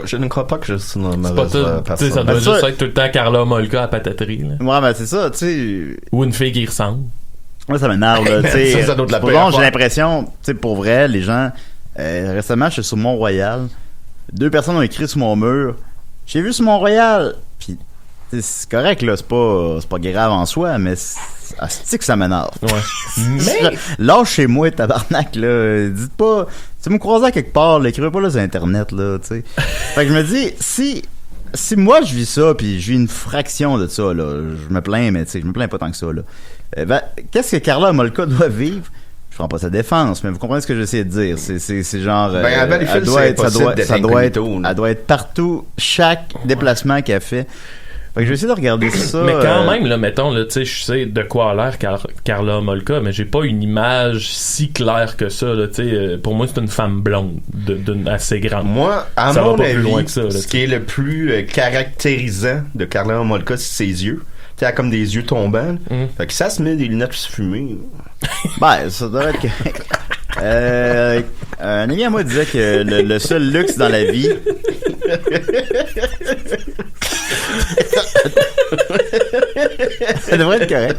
I: je ne crois pas que je suis une mauvaise personne.
H: Ça doit juste être tout le temps Carla Molka à pataterie. Là.
G: Ouais, mais c'est ça, tu sais.
H: Ou une fille qui ressemble.
G: Moi, ça m'énerve, là, tu sais.
I: Ça doit de la
G: Bon, j'ai l'impression, tu sais, pour vrai, les gens. Récemment, je suis sur Mont-Royal. 2 personnes ont écrit sur mon mur. J'ai vu sur Mont-Royal. Puis, c'est correct, là, c'est pas grave en soi, mais c'est que ça m'énerve.
H: Ouais. Mais.
G: Lâchez-moi, tabarnak, là. Dites pas. Tu me croisez à quelque part, l'écrivez pas là sur Internet, là, tu sais. Fait que je me dis, si moi je vis ça, puis je vis une fraction de ça, là, je me plains, mais tu sais, je me plains pas tant que ça, là. Qu'est-ce que Carla Molka doit vivre? Je prends pas sa défense, mais vous comprenez ce que j'essaie de dire. C'est genre, elle doit être partout, chaque déplacement qu'elle fait. Fait que je vais essayer de regarder ça.
H: Mais quand même, là, mettons, là, tu sais, je sais de quoi a l'air Carla Molka, mais j'ai pas une image si claire que ça, là, tu sais. Pour moi, c'est une femme blonde, assez grande.
I: Moi, à
H: ça
I: mon
H: va pas
I: avis,
H: plus loin que ça, là,
I: ce qui est le plus caractérisant de Carla Molka, c'est ses yeux. Tu sais, elle a comme des yeux tombants. Fait que ça se met des lunettes fumées.
G: Ben, ça doit être un ami à moi disait que le seul luxe dans la vie ça devrait être correct.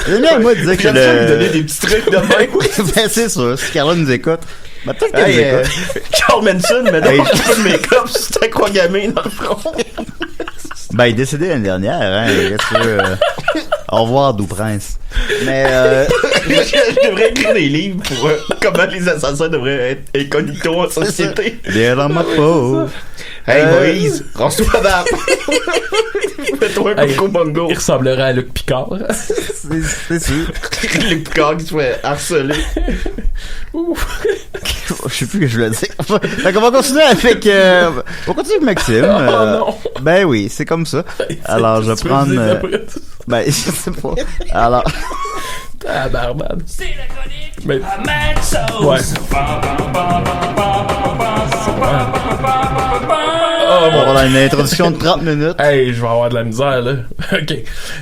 G: Un ami à moi disait que
I: lui donner des petits trucs de même.
G: Ben, c'est sûr, si Carla nous écoute, ben, peut-être qu'elle nous écoute.
I: Carl Manson, mais non, un peu de make-up, c'est un croix gamin dans le front.
G: Ben, il est décédé l'année dernière, hein. Au revoir, Doux Prince. Mais,
I: je devrais écrire des livres pour comment les assassins devraient être incognito en société.
G: Bien dans ma peau.
I: Hey, Moïse, range-toi la barbe. Fais-toi un coco bongo.
H: Il ressemblerait à Luc Picard.
G: C'est sûr.
I: Luc Picard qui se fait harceler.
G: Je sais plus ce que je voulais dire. Fait qu'on va continuer avec, on continue avec Maxime.
H: Non.
G: Ben oui, c'est comme ça. Alors, je vais prendre, ben, je sais pas. Alors.
H: Barbade.
B: C'est la chronique
H: mais...
B: à Mad Sauce.
H: Ouais.
G: Voilà, une introduction de 30 minutes.
H: Hey, je vais avoir de la misère, là. OK.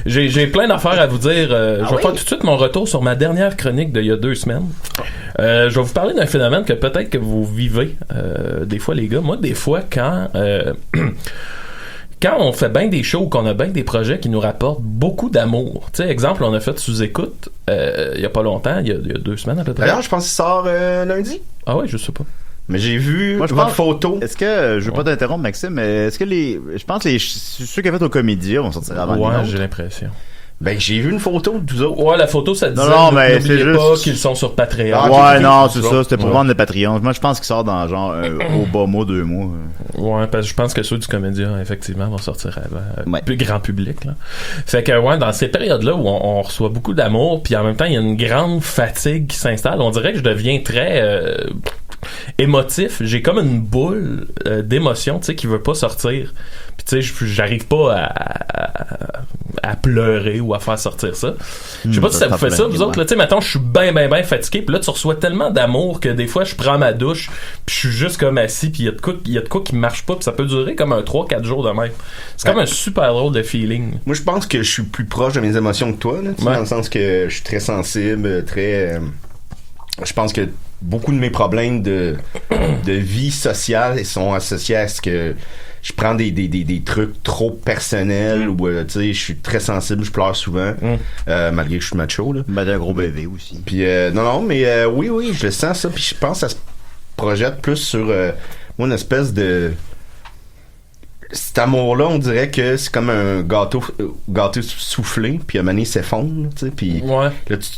H: J'ai plein d'affaires à vous dire. Je vais faire tout de suite mon retour sur ma dernière chronique d'il y a 2 semaines. Je vais vous parler d'un phénomène que peut-être que vous vivez des fois, les gars. Moi, des fois, quand on fait bien des shows, qu'on a bien des projets qui nous rapportent beaucoup d'amour. Tu sais, exemple, on a fait Sous-écoute il y a pas longtemps, il y a 2 semaines à peu près.
I: D'ailleurs, je pense qu'il sort lundi.
H: Ah ouais, je sais pas.
I: Mais j'ai vu votre photo.
G: Est-ce que, je veux pas t'interrompre, Maxime, mais est-ce que je pense que ceux qui ont fait aux Comédiens vont sortir avant.
H: Ouais, j'ai l'impression.
I: Ben, j'ai vu une photo de vous autres.
H: Ouais, la photo, ça disait
G: non, mais
H: n'oubliez
G: c'est
H: pas
G: juste...
H: qu'ils sont sur Patreon.
G: Ouais, non, c'est ça. C'était pour vendre le Patreon. Moi, je pense qu'il sort dans genre au bas mois, 2 mois.
H: Ouais, parce que je pense que ceux du Comédien, effectivement, vont sortir avant plus grand public. Là. Fait que, ouais, dans ces périodes-là où on reçoit beaucoup d'amour, puis en même temps, il y a une grande fatigue qui s'installe, on dirait que je deviens très... émotif, j'ai comme une boule d'émotion, tu sais, qui veut pas sortir. Puis tu sais, j'arrive pas à pleurer ou à faire sortir ça. Je sais pas si ça vous fait ça, vous autres. Tu sais, maintenant, je suis bien fatigué, puis là, tu reçois tellement d'amour que des fois, je prends ma douche, puis je suis juste comme assis, puis il y a de quoi qui marche pas, puis ça peut durer comme un 3-4 jours de même. C'est comme un super drôle de feeling.
I: Moi, je pense que je suis plus proche de mes émotions que toi, là, dans le sens que je suis très sensible, très... je pense que beaucoup de mes problèmes de vie sociale sont associés à ce que je prends des trucs trop personnels ou tu sais, je suis très sensible, je pleure souvent malgré que je suis macho là.
G: Ben, t'es un gros bébé aussi.
I: Puis non mais oui je le sens ça, puis je pense que ça se projette plus sur moi une espèce de cet amour-là, on dirait que c'est comme un gâteau soufflé, puis à un moment donné, il s'effondre, tu sais, puis là tu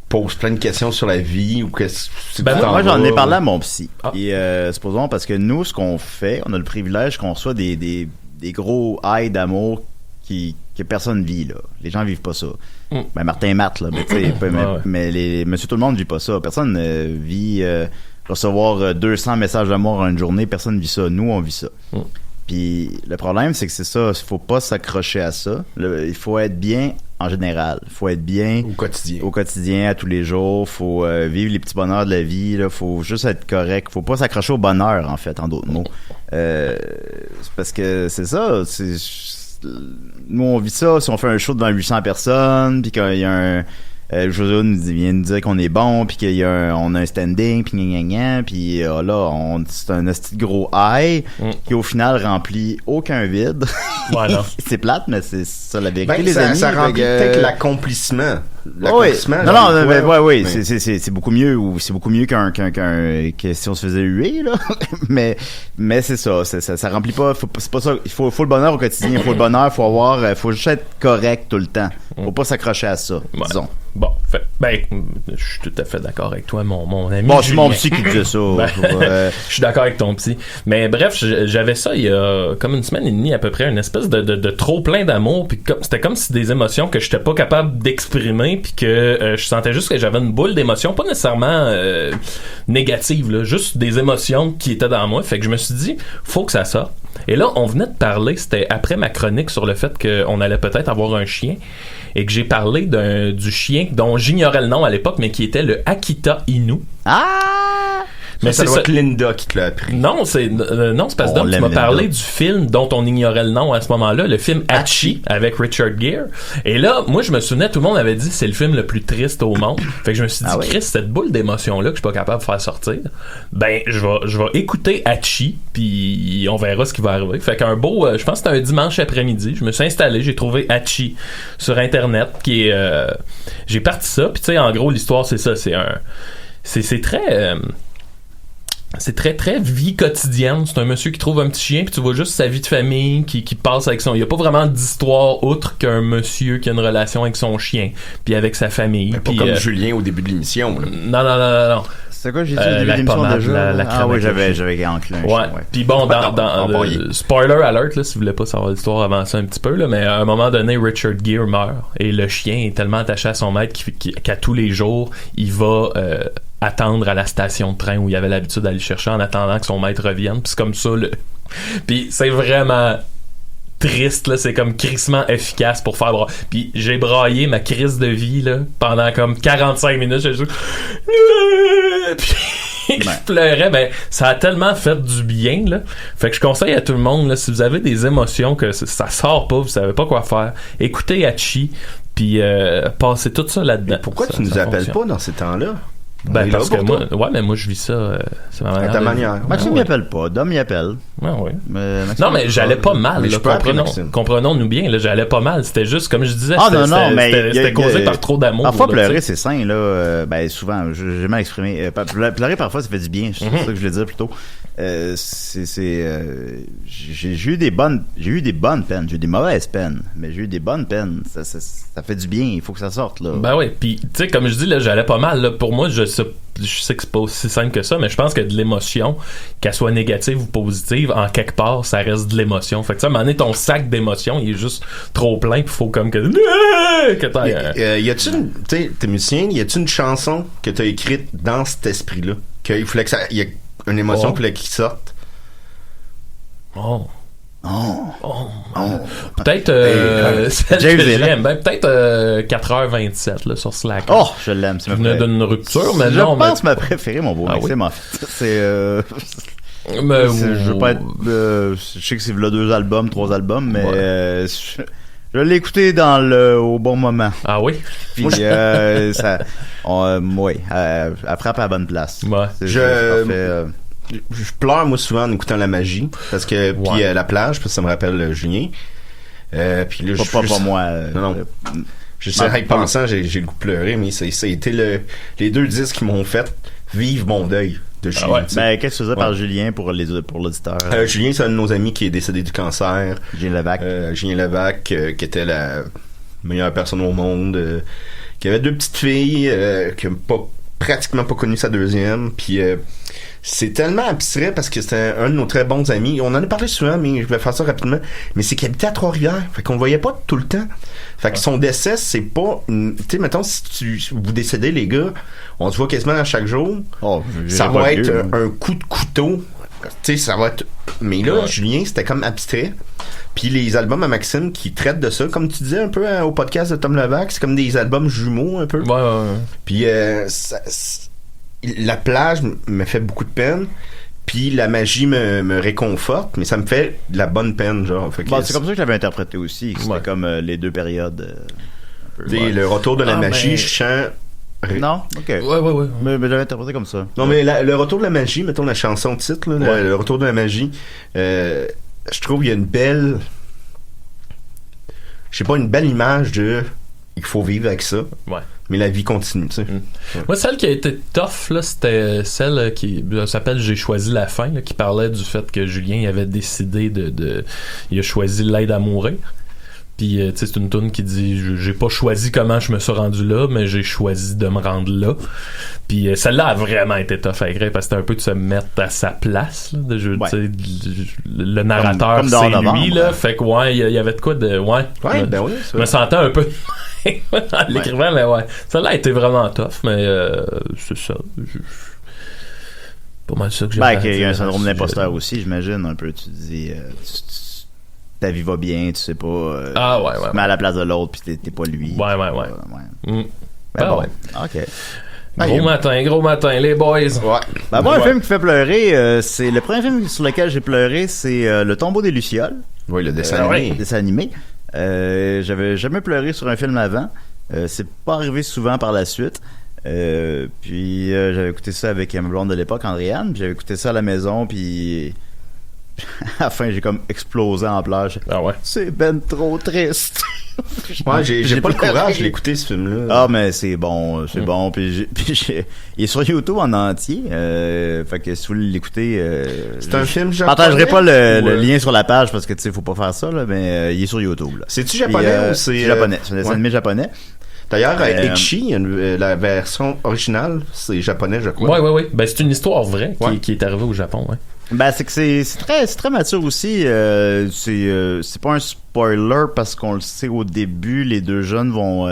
I: pose plein de questions sur la vie ou
G: moi j'en ai parlé à mon psy et supposons parce que nous ce qu'on fait, on a le privilège qu'on reçoit des gros highs d'amour que personne vit là. Les gens vivent pas ça. Ben Martin et Matt là, mais tu sais mais monsieur tout le monde vit pas ça. Personne vit recevoir 200 messages d'amour en une journée, personne vit ça. Nous on vit ça. Puis le problème c'est que c'est ça, il faut pas s'accrocher à ça. Il faut être bien en général. Faut être bien au quotidien, à tous les jours. Faut vivre les petits bonheurs de la vie. Là. Faut juste être correct. Faut pas s'accrocher au bonheur, en fait, en d'autres mots. Parce que c'est ça. Nous, on vit ça. Si on fait un show devant 800 personnes, puis qu'il y a un... José vient nous dire qu'on est bon, puis on a un standing, puis puis là, c'est un esti de gros high qui au final remplit aucun vide.
H: Voilà.
G: C'est plate, mais c'est ça la vérité, les
I: ça,
G: amis.
I: Ça remplit peut-être l'accomplissement.
G: L'accomplissement. Oui. C'est beaucoup mieux, ou c'est beaucoup mieux que si on se faisait huer, là. mais c'est ça, ça remplit pas, c'est pas ça. Il faut le bonheur au quotidien, il faut le bonheur, faut juste être correct tout le temps. Faut pas s'accrocher à ça, disons.
H: Bon, je suis tout à fait d'accord avec toi, mon ami.
G: Bon, c'est mon psy qui disait ça.
H: Je suis d'accord avec ton psy. Mais bref, j'avais ça il y a comme 1 semaine et demie à peu près, une espèce de trop plein d'amour, puis c'était comme si des émotions que j'étais pas capable d'exprimer, puis que je sentais juste que j'avais une boule d'émotions, pas nécessairement négatives, là, juste des émotions qui étaient dans moi. Fait que je me suis dit, faut que ça sorte. Et là, on venait de parler, c'était après ma chronique sur le fait qu'on allait peut-être avoir un chien, et que j'ai parlé du chien dont j'ignorais le nom à l'époque, mais qui était le Akita Inu.
G: Ah!
I: Mais ça doit être Linda qui te l'a appris.
H: Non, c'est parce que tu m'as parlé du film dont on ignorait le nom à ce moment-là, le film Hachi avec Richard Gere. Et là, moi, je me souvenais, tout le monde avait dit c'est le film le plus triste au monde. Fait que je me suis dit, Chris, cette boule d'émotion-là que je suis pas capable de faire sortir, ben, je vais écouter Hachi, puis on verra ce qui va arriver. Fait qu'un beau, je pense que c'était un dimanche après-midi, je me suis installé, j'ai trouvé Hachi sur Internet, qui est, j'ai parti ça, puis tu sais, en gros, l'histoire, c'est ça, c'est très... c'est très très vie quotidienne. C'est un monsieur qui trouve un petit chien, puis tu vois juste sa vie de famille qui passe avec son. Il y a pas vraiment d'histoire outre qu'un monsieur qui a une relation avec son chien, puis avec sa famille.
I: Mais pas comme Julien au début de l'émission. Là.
H: Non.
G: C'est quoi j'ai dit au début de l'émission déjà? Oui, j'avais enclin.
H: Ouais. Puis bon, dans spoiler alert, là, si vous voulez pas savoir l'histoire, avancez un petit peu, là, mais à un moment donné, Richard Gere meurt et le chien est tellement attaché à son maître qu'à tous les jours, il va attendre à la station de train où il avait l'habitude d'aller chercher en attendant que son maître revienne. Puis c'est comme ça, puis c'est vraiment triste, là, c'est comme crissement efficace pour faire puis j'ai braillé ma crise de vie là pendant comme 45 minutes, j'ai juste puis je pleurais, mais ça a tellement fait du bien là. Fait que je conseille à tout le monde là, si vous avez des émotions que ça sort pas, vous savez pas quoi faire, écoutez Hachi puis passez tout ça là-dedans.
I: Mais pourquoi tu nous appelles pas dans ces temps-là?
H: Parce que moi je vis ça, c'est ma manière.
I: À ta manière.
G: Maxime m'y appelle pas, Dom m'y appelle.
H: Ouais. Mais j'allais pas mal. Comprenons-nous bien, là, j'allais pas mal. C'était juste, comme je disais, c'était causé par trop d'amour.
G: Parfois, pleurer, c'est sain, là. Souvent, j'ai mal exprimé. Pleurer, parfois, ça fait du bien. C'est ça que je voulais dire plutôt. J'ai eu des bonnes peines, j'ai eu des mauvaises peines, mais j'ai eu des bonnes peines. Ça fait du bien, il faut que ça sorte, là.
H: Ben oui, puis tu sais, comme je dis, là, j'allais pas mal, là. Pour moi, je sais que c'est pas aussi simple que ça, mais je pense que de l'émotion, qu'elle soit négative ou positive, en quelque part, ça reste de l'émotion. Fait que ça, à un moment donné, ton sac d'émotions, il est juste trop plein, puis faut comme que
I: y a-tu tu sais, t'es musicien, y a-tu une chanson que t'as écrite dans cet esprit-là, qu'il fallait que ça, y a une émotion qu'il fallait qu'il sorte?
H: Peut-être celle que j'aime, peut-être 4h27 là, sur Slack.
G: Oh, je l'aime.
H: Je venais d'une rupture, mais
G: je pense ma préférée, mon beau Maxime, en fait. C'est je veux pas être je sais que c'est là 2 albums, 3 albums, mais je l'ai écouté au bon moment.
H: Ah oui?
G: Puis elle frappe à la bonne place.
I: Ouais. Je pleure moi souvent en écoutant La Magie parce que puis La Plage parce que ça me rappelle Julien. Puis là
G: pas moi.
I: Non. Je sais en pensant j'ai le goût de pleurer, mais ça a été les 2 disques qui m'ont fait vivre mon deuil de Julien.
G: Qu'est-ce que tu faisais par Julien pour l'auditeur?
I: Julien, c'est un de nos amis qui est décédé du cancer. Julien Levac, qui était la meilleure personne au monde, qui avait 2 petites filles, qui n'a pratiquement pas connu sa deuxième, puis c'est tellement abstrait parce que c'était un de nos très bons amis. On en a parlé souvent, mais je vais faire ça rapidement. Mais c'est qu'il habitait à Trois-Rivières. Fait qu'on le voyait pas tout le temps. Fait que son décès, c'est pas... Tu sais, mettons, si vous décédez, les gars, on se voit quasiment à chaque jour. Ça va être un coup de couteau. Tu sais, ça va être... Mais là, Julien, c'était comme abstrait. Puis les albums à Maxime qui traitent de ça, comme tu disais un peu au podcast de Tom Levac, c'est comme des albums jumeaux un peu. Puis La Plage me fait beaucoup de peine, puis La Magie me réconforte, mais ça me fait de la bonne peine, genre. Fait que
G: c'est comme ça que je l'avais interprété aussi, c'était comme les 2 périodes.
I: Le retour de la magie, je chante.
G: Non, ok.
H: Ouais.
G: Mais j'avais interprété comme ça.
I: Non, mais le retour de la magie, mettons la chanson titre, là, le retour de la magie, je trouve qu'il y a une belle, une belle image de il faut vivre avec ça. Ouais. Mais la vie continue, tu sais.
H: Moi, celle qui a été tough, là, c'était celle qui s'appelle J'ai choisi la fin, là, qui parlait du fait que Julien avait décidé il a choisi l'aide à mourir. Puis, tu sais, c'est une toune qui dit j'ai pas choisi comment je me suis rendu là, mais j'ai choisi de me rendre là. Puis, celle-là a vraiment été tough à écrire parce que c'était un peu de se mettre à sa place. Là, le narrateur, c'est lui, là. Fait que, il y avait de quoi de. Je me sentais un peu. en l'écrivant, mais celle-là a été vraiment tough, mais c'est ça. Pas mal ça que j'ai
G: il y a un syndrome d'imposteur aussi, j'imagine, un peu. Tu dis. Ta vie va bien, tu sais pas. Tu mets à la place de l'autre, puis t'es pas lui.
H: OK. Gros matin, les boys.
G: Un film qui fait pleurer, c'est le premier film sur lequel j'ai pleuré, c'est Le Tombeau des Lucioles.
I: Oui, le dessin animé.
G: Dessin animé. J'avais jamais pleuré sur un film avant. C'est pas arrivé souvent par la suite. Puis j'avais écouté ça avec ma blonde de l'époque, Andréane. Puis j'avais écouté ça à la maison, puis à la fin, j'ai comme explosé en pleurs.
H: Ah ouais?
G: C'est ben trop triste.
I: Ouais, j'ai pas le courage d'écouter ce film-là.
G: Ah, mais c'est bon, c'est bon. Puis il est sur YouTube en entier. Fait que si vous voulez l'écouter,
I: c'est un film japonais.
G: Je partagerai pas le lien sur la page parce que tu sais, faut pas faire ça, là, mais il est sur YouTube. Là.
I: C'est-tu japonais ou c'est
G: japonais? C'est un dessin animé japonais.
I: D'ailleurs, Ichi, la version originale, c'est japonais, je crois.
H: Ouais. Ben, c'est une histoire vraie qui est arrivée au Japon, ouais.
G: Ben, c'est que c'est très mature aussi. C'est pas un spoiler parce qu'on le sait au début, les deux jeunes vont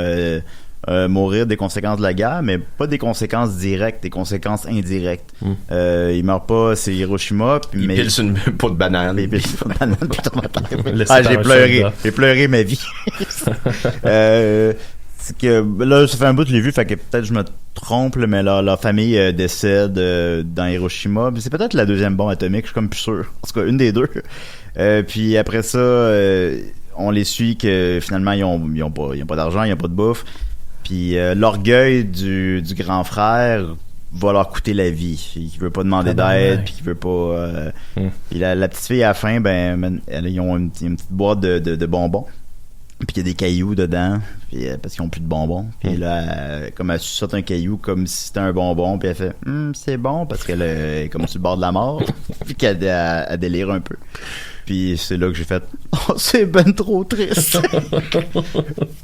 G: mourir des conséquences de la guerre, mais pas des conséquences directes, des conséquences indirectes. Ils meurent pas, c'est Hiroshima.
I: Ils pilent sur une peau de banane.
G: Ils pilent sur une banane. J'ai pleuré ma vie. C'est que là, ça fait un bout que je l'ai vu, fait que peut-être je me trompe, mais leur famille décède dans Hiroshima. C'est peut-être la deuxième bombe atomique, je suis comme plus sûr. En tout cas, une des deux. Puis après ça, on les suit que finalement ils ont pas d'argent, ils ont pas de bouffe. Puis l'orgueil du grand frère va leur coûter la vie. Il veut pas demander d'aide, puis il veut pas. Puis la petite fille à la fin, ils ont une petite boîte de bonbons. Puis il y a des cailloux dedans, puis, parce qu'ils ont plus de bonbons. Puis là, comme elle saute un caillou comme si c'était un bonbon, puis elle fait c'est bon parce qu'elle est comme sur le bord de la mort, puis qu'elle délire un peu. Puis c'est là que j'ai fait c'est ben trop triste.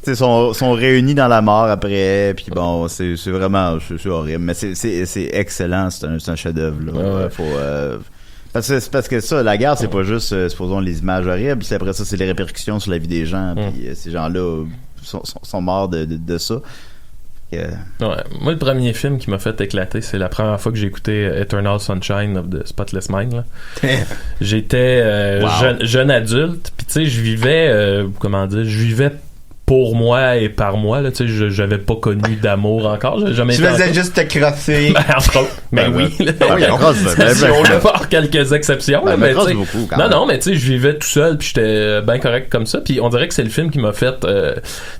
G: Ils sont réunis dans la mort après, puis bon, c'est vraiment c'est horrible, mais c'est excellent, c'est un chef-d'œuvre là. Faut parce que ça, la guerre, c'est pas juste, supposons, les images horribles, puis après ça, c'est les répercussions sur la vie des gens, puis ces gens-là sont morts de ça.
H: Ouais. Moi, le premier film qui m'a fait éclater, c'est la première fois que j'ai écouté Eternal Sunshine of the Spotless Mind. Là. J'étais jeune adulte, puis tu sais, je vivais pour moi et par moi, là, tu sais, j'avais pas connu d'amour encore. Tu
I: faisais juste te crosser.
H: Mais oui. On a pas quelques exceptions, là, mais tu sais. Non, mais tu sais, je vivais tout seul, puis j'étais bien correct comme ça. Puis on dirait que c'est le film qui m'a fait, tu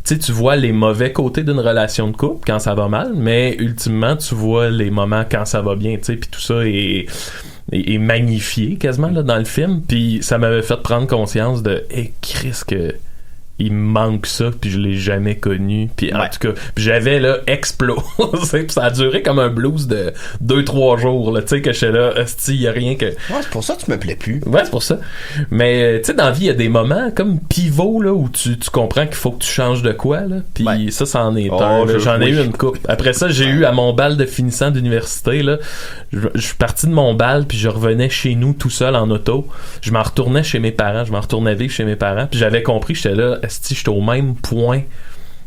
H: sais, tu vois les mauvais côtés d'une relation de couple quand ça va mal, mais ultimement, tu vois les moments quand ça va bien, tu sais, puis tout ça est magnifié quasiment là dans le film. Puis ça m'avait fait prendre conscience de, Chris, que il me manque ça, puis je l'ai jamais connu, puis en tout cas, puis j'avais là explosé, puis ça a duré comme un blues de 2-3 jours là, tu sais, que j'étais là, il y a rien que
I: c'est pour ça que tu me plais plus.
H: Ouais, c'est pour ça, mais tu sais, dans la vie il y a des moments comme pivot là où tu comprends qu'il faut que tu changes de quoi là, puis ça en est un là. J'en ai eu une couple. Après ça, j'ai eu à mon bal de finissant d'université là, je suis parti de mon bal, puis je revenais chez nous tout seul en auto, je m'en retournais chez mes parents, je m'en retournais vivre chez mes parents, puis j'avais compris, j'étais là, j'étais au même point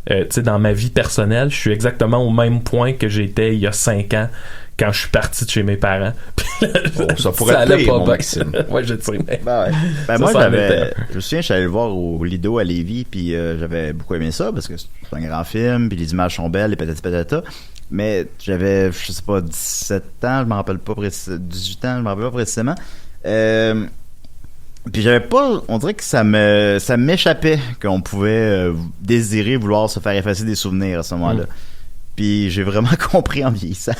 H: tu sais, dans ma vie personnelle, je suis exactement au même point que j'étais il y a 5 ans quand je suis parti de chez mes parents.
I: Ça pourrait être pas Maxime.
H: Ouais, je sais.
G: Moi, je me souviens, je suis allé le voir au Lido à Lévis, puis j'avais beaucoup aimé ça parce que c'est un grand film, puis les images sont belles, et patata. Mais j'avais, je sais pas, 17 ans, je m'en rappelle pas 18 ans, je m'en rappelle pas précisément. Puis j'avais pas, on dirait que ça m'échappait qu'on pouvait désirer vouloir se faire effacer des souvenirs à ce moment-là. Puis j'ai vraiment compris en vieillissant.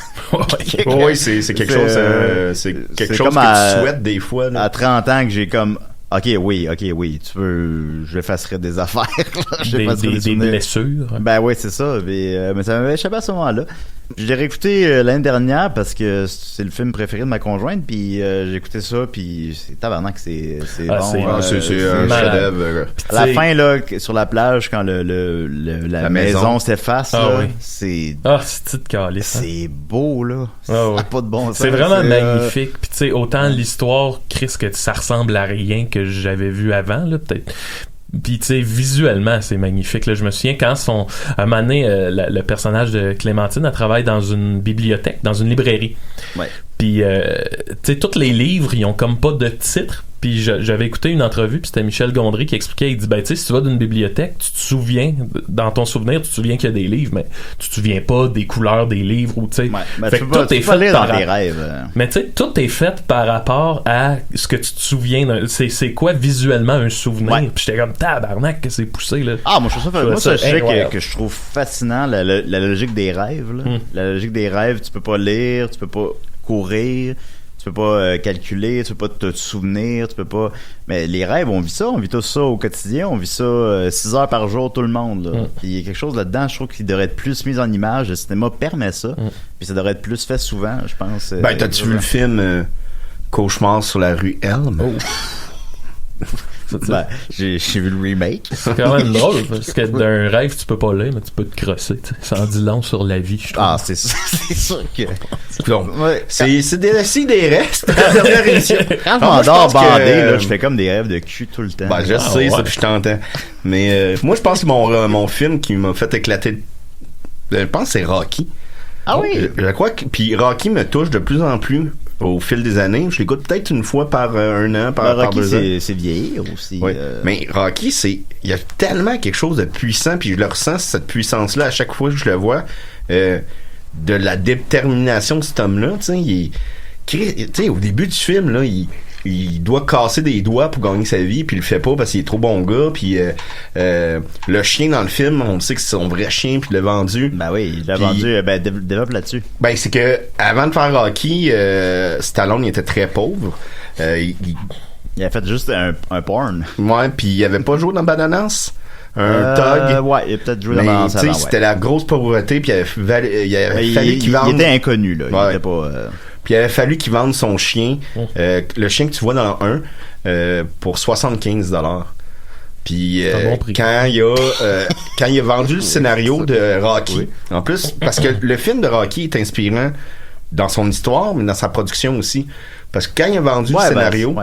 I: Oui, c'est quelque chose, c'est quelque chose que tu souhaites des fois. Là.
G: À 30 ans que j'ai comme, OK, oui, tu peux, j'effacerai des affaires.
H: des blessures.
G: Ben oui, c'est ça. Mais ça m'avait échappé à ce moment-là. Je l'ai réécouté l'année dernière parce que c'est le film préféré de ma conjointe, puis j'ai écouté ça, puis c'est tabarnak, c'est bon.
I: C'est un chef-d'œuvre.
G: À la fin, là, sur la plage, quand la maison s'efface, c'est...
H: c'est calice.
G: C'est beau, là. Ça n'a pas de bon sens.
H: C'est vraiment magnifique. Puis tu sais, autant l'histoire, Chris, que ça ressemble à rien que j'avais vu avant, là, peut-être. Puis tu sais, visuellement c'est magnifique là. Je me souviens quand à un moment donné le personnage de Clémentine, elle travaille dans une bibliothèque, dans une librairie, puis tu sais, tous les livres ils ont comme pas de titre. Puis j'avais écouté une entrevue, puis c'était Michel Gondry qui expliquait, il dit, tu sais, si tu vas d'une bibliothèque, tu te souviens, dans ton souvenir, tu te souviens qu'il y a des livres, mais tu te souviens pas des couleurs des livres, ou tu sais.
G: Fait que tout est fait par des rêves.
H: Mais tu sais, tout est fait par rapport à ce que tu te souviens, c'est quoi visuellement un souvenir. Puis j'étais comme, tabarnak, que c'est poussé, là.
G: Moi, je trouve ça, que je trouve fascinant, la logique des rêves, là. La logique des rêves, tu peux pas lire, tu peux pas courir. Tu peux pas calculer, tu peux pas te souvenir, tu peux pas... Mais les rêves, on vit ça, on vit tout ça au quotidien, on vit ça 6 heures par jour, tout le monde. Là. Il y a quelque chose là-dedans, je trouve qu'il devrait être plus mis en image. Le cinéma permet ça, puis ça devrait être plus fait souvent, je pense.
I: Ben, t'as-tu vu le film Cauchemar sur la rue Elm?
G: Ben, j'ai vu le remake.
H: C'est quand même drôle, parce que d'un rêve, tu peux pas l'aimer, mais tu peux te crosser. Ça en dit long sur la vie, je trouve.
G: Ah, c'est sûr que...
I: Donc, c'est des restes. La émission.
G: Quand je m'endors bandé, là, je fais comme des rêves de cul tout le temps.
I: Ben, je sais, ça, puis je t'entends. Mais moi, je pense que mon film qui m'a fait éclater, je pense que c'est Rocky.
G: Ah oui?
I: Je crois que... Puis Rocky me touche de plus en plus au fil des années. Je l'écoute peut-être une fois par un an, par 2 ans.
G: C'est vieillir aussi.
I: Oui. Mais Rocky, il y a tellement quelque chose de puissant, puis je le ressens, cette puissance-là, à chaque fois que je le vois, de la détermination de cet homme-là. Tu sais, au début du film, là, il doit casser des doigts pour gagner sa vie, puis il le fait pas parce qu'il est trop bon gars, puis le chien dans le film, on sait que c'est son vrai chien, puis il l'a vendu.
G: Ben oui, il l'a vendu, développe là-dessus.
I: Ben c'est que avant de faire Rocky, Stallone il était très pauvre.
G: Il a fait juste un porn.
I: Ouais, puis il avait pas joué dans Bananas. Un Tug.
G: Ouais, il a peut-être joué dans Bananas avant,
I: c'était la grosse pauvreté, puis il avait fallu qu'il vende...
G: Il était inconnu, là.
I: Ouais.
G: Il était pas...
I: Puis il avait fallu qu'il vende son chien, le chien que tu vois dans le 1, pour $75. Puis quand il a vendu le scénario de Rocky, en plus, parce que le film de Rocky est inspirant dans son histoire, mais dans sa production aussi. Parce que quand il a vendu le scénario,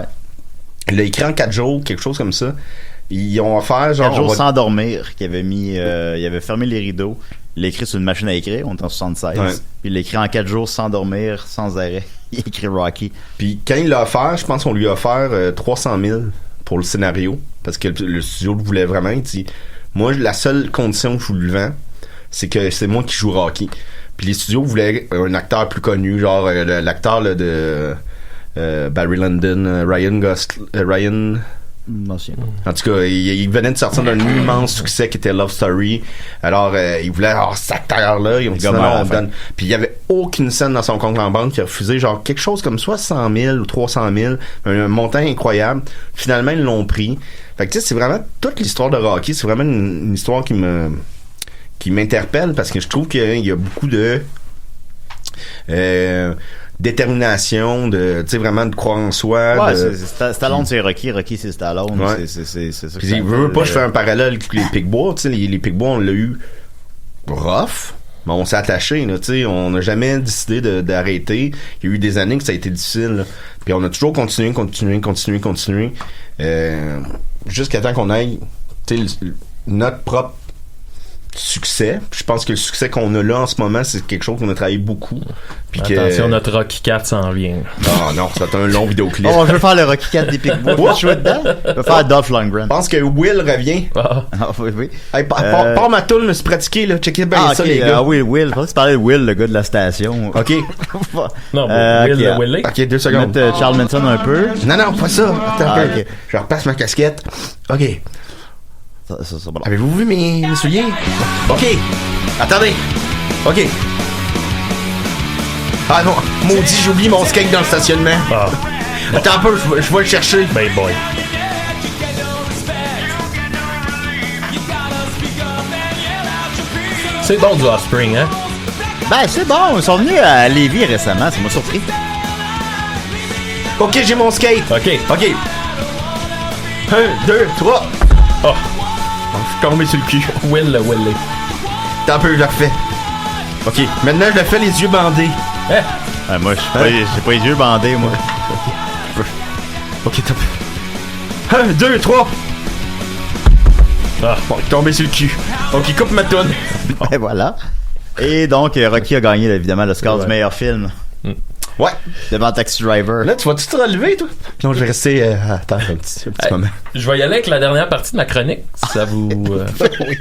I: il l'a écrit en 4 jours, quelque chose comme ça. Ils ont offert genre
G: 4 jours sans dormir, qu'il avait mis, il avait fermé les rideaux. Il l'a écrit sur une machine à écrire, on est en 76. Puis il l'a écrit en 4 jours sans dormir, sans arrêt. Il a écrit Rocky.
I: Puis quand il l'a offert, je pense qu'on lui a offert 300 000 pour le scénario. Parce que le studio le voulait vraiment. Il dit, moi, la seule condition que je vous le vends, c'est que c'est moi qui joue Rocky. Puis les studios voulaient un acteur plus connu, genre l'acteur là, de Barry Lyndon, Ryan... En tout cas, il venait de sortir d'un immense succès qui était Love Story. Alors, il voulait cet acteur-là. Ils ont dit non, on donne. Puis il y avait aucune scène dans son compte en banque qui a refusé, genre quelque chose comme 100 000 ou 300 000, un montant incroyable. Finalement, ils l'ont pris. Fait que tu sais, c'est vraiment toute l'histoire de Rocky. C'est vraiment une histoire qui m'interpelle parce que je trouve qu'il y a beaucoup de détermination, de tu sais vraiment de croire en soi.
G: Ouais, Stallone c'est Rocky c'est Stallone. Ouais. C'est ça.
I: Puis il veut pas, je fais un parallèle avec les Picbois, tu sais les Picbois on l'a eu rough, mais on s'est attaché, tu sais, on n'a jamais décidé d'arrêter. Il y a eu des années que ça a été difficile, là. Puis on a toujours continué jusqu'à temps qu'on aille, tu sais, notre propre succès. Je pense que le succès qu'on a là en ce moment, c'est quelque chose qu'on a travaillé beaucoup. Puis
H: attention, notre Rocky 4 s'en vient.
I: Non, ça va être un long vidéoclip.
G: Je veux faire le Rocky 4 des Picbois. Je veux dedans. Je veux faire Dolph Lundgren.
I: Je pense que Will revient.
G: Oui.
I: Hey, part ma toune, je me suis pratiqué, là. Checkez bien ça, les gars.
G: Oui, Will. Je pense que tu parlais de Will, le gars de la station.
I: OK.
H: Non, Will.
I: OK, 2 secondes.
G: Mettre Charles Manson un peu.
I: Non, pas ça. Attends, okay. Je repasse ma casquette. OK.
G: Ça, bon.
I: Avez-vous vu mes souliers? OK. Attendez. OK. Ah non, maudit, j'oublie mon skate dans le stationnement. Attends un peu, je vais le chercher.
H: Ben boy. C'est bon du Offspring, hein?
G: Ben c'est bon, ils sont venus à Lévis récemment, ça m'a surpris.
I: OK, j'ai mon skate.
H: OK.
I: 1, 2, 3.
H: Oh.
I: Je suis tombé sur le cul.
H: Will.
I: T'as un peu, je le refais. OK, maintenant je le fais les yeux bandés.
G: Moi, j'ai pas les yeux bandés, moi.
I: OK, top. 1, 2, 3. Bon, je suis tombé sur le cul. OK, coupe ma toune.
G: Et voilà. Et donc, Rocky a gagné, évidemment, le score du meilleur film.
I: Ouais.
G: Devant Taxi Driver.
I: Là, tu vas-tu te relever, toi? Non, je vais rester... Attends un petit moment.
H: Je vais y aller avec la dernière partie de ma chronique, si ça vous...
G: Oui.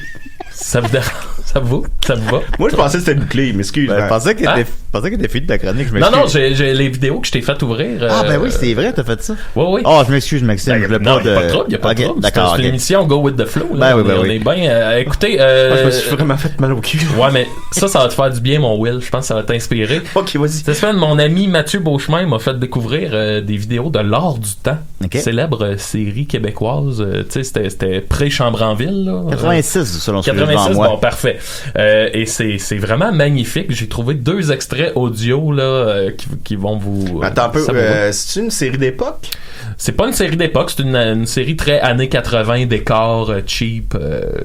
H: Ça vous dérange? Ça vous va?
I: Moi, je pensais que c'était bouclé, mais excuse.
G: Je pensais que t'étais fini de ta chronique.
H: Non, j'ai les vidéos que je t'ai fait ouvrir.
G: Ben oui, c'est vrai, t'as fait ça.
H: Oui.
G: Oh, je m'excuse, Maxime.
H: Il n'y a pas de trouble. D'accord. C'est une émission Go with the Flow. Là. On est bien. Écoutez.
I: Je me suis vraiment fait mal au cul.
H: Ouais, mais ça va te faire du bien, mon Will. Je pense que ça va t'inspirer.
I: Ok, vas-y.
H: Cette semaine, mon ami Mathieu Beauchemin m'a fait découvrir des vidéos de L'Or du Temps. Célèbre série québécoise. Tu sais, c'était pré-Chambranville.
G: 86, selon ce que
H: 86,
G: moi.
H: bon, parfait. Et c'est vraiment magnifique. J'ai trouvé 2 extraits audio là qui vont vous.
I: Attends un peu. C'est une série d'époque?
H: C'est pas une série d'époque. C'est une série très années 80, décor cheap.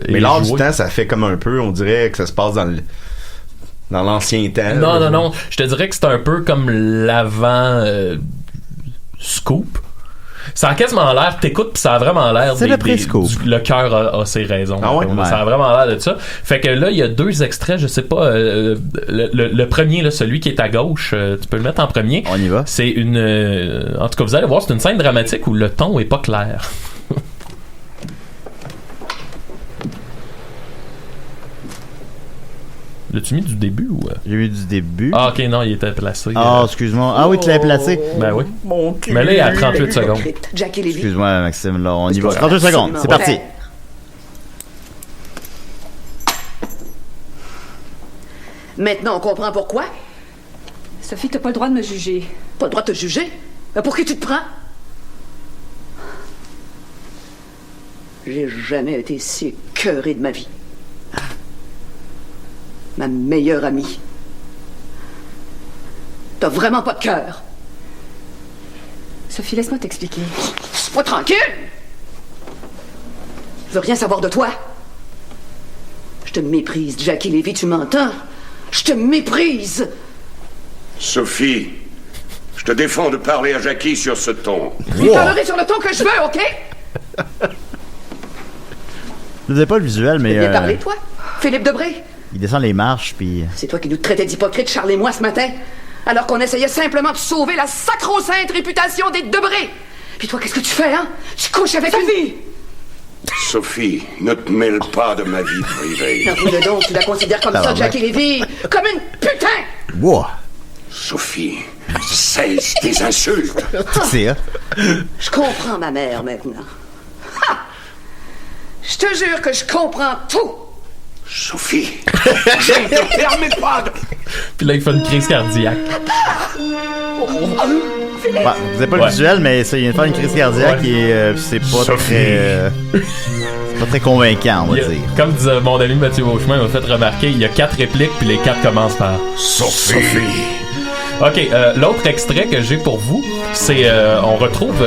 I: Mais L'Or du Temps, ça fait comme un peu. On dirait que ça se passe dans l'ancien temps.
H: Non. Je te dirais que c'est un peu comme l'avant Scoop. Ça a quasiment l'air, t'écoutes pis ça a vraiment l'air le cœur a ses raisons.
I: Ah ouais?
H: Ça a vraiment l'air de ça. Fait que là, il y a 2 extraits, je sais pas, le premier, là, celui qui est à gauche, tu peux le mettre en premier.
G: On y va.
H: C'est en tout cas, vous allez voir, c'est une scène dramatique où le ton est pas clair. L'as-tu mis du début ou?
G: J'ai mis du début.
H: Ah, ok, non, il était placé.
G: Excuse-moi. Ah oui, tu l'avais placé.
H: Ben oui. Mais là, il est à 38 secondes.
G: Excuse-moi, Maxime, là, on y va. 38 secondes, c'est parti.
J: Maintenant, on comprend pourquoi?
K: Sophie, t'as pas le droit de me juger.
J: Pas le droit de te juger? Pour qui tu te prends? J'ai jamais été si écœuré de ma vie. Ma meilleure amie. T'as vraiment pas de cœur.
K: Sophie, laisse-moi t'expliquer.
J: Laisse-moi tranquille! Je veux rien savoir de toi. Je te méprise, Jackie Lévy, tu m'entends? Je te méprise!
L: Sophie, je te défends de parler à Jackie sur ce ton.
J: Je lui parlerai sur le ton que je veux, OK?
G: Je vous ai pas le visuel, mais...
J: Tu veux bien parler, toi? Philippe Debré?
G: Il descend les marches, puis...
J: C'est toi qui nous traitais d'hypocrites, Charles et moi, ce matin, alors qu'on essayait simplement de sauver la sacro-sainte réputation des Debré. Puis toi, qu'est-ce que tu fais, hein? Tu couches avec Sophie!
L: Sophie, ne te mêle pas de ma vie privée.
J: Avoue-le donc, tu la considères comme ça, Jackie Lévy, comme une putain!
G: Wow!
L: Sophie, cesse tes insultes.
G: C'est hein?
J: Je comprends ma mère, maintenant. Ha! Je te jure que je comprends tout!
L: Sophie, je ne te permets pas de...
H: Puis là, il fait une crise cardiaque.
G: Vous n'avez pas le visuel, mais ça, il vient de faire une crise cardiaque et c'est pas très... c'est pas très convaincant, on va dire.
H: Comme disait mon ami Mathieu Beauchemin, il m'a fait remarquer, il y a 4 répliques, puis les 4 commencent par
L: Sophie.
H: OK, l'autre extrait que j'ai pour vous, c'est... on retrouve...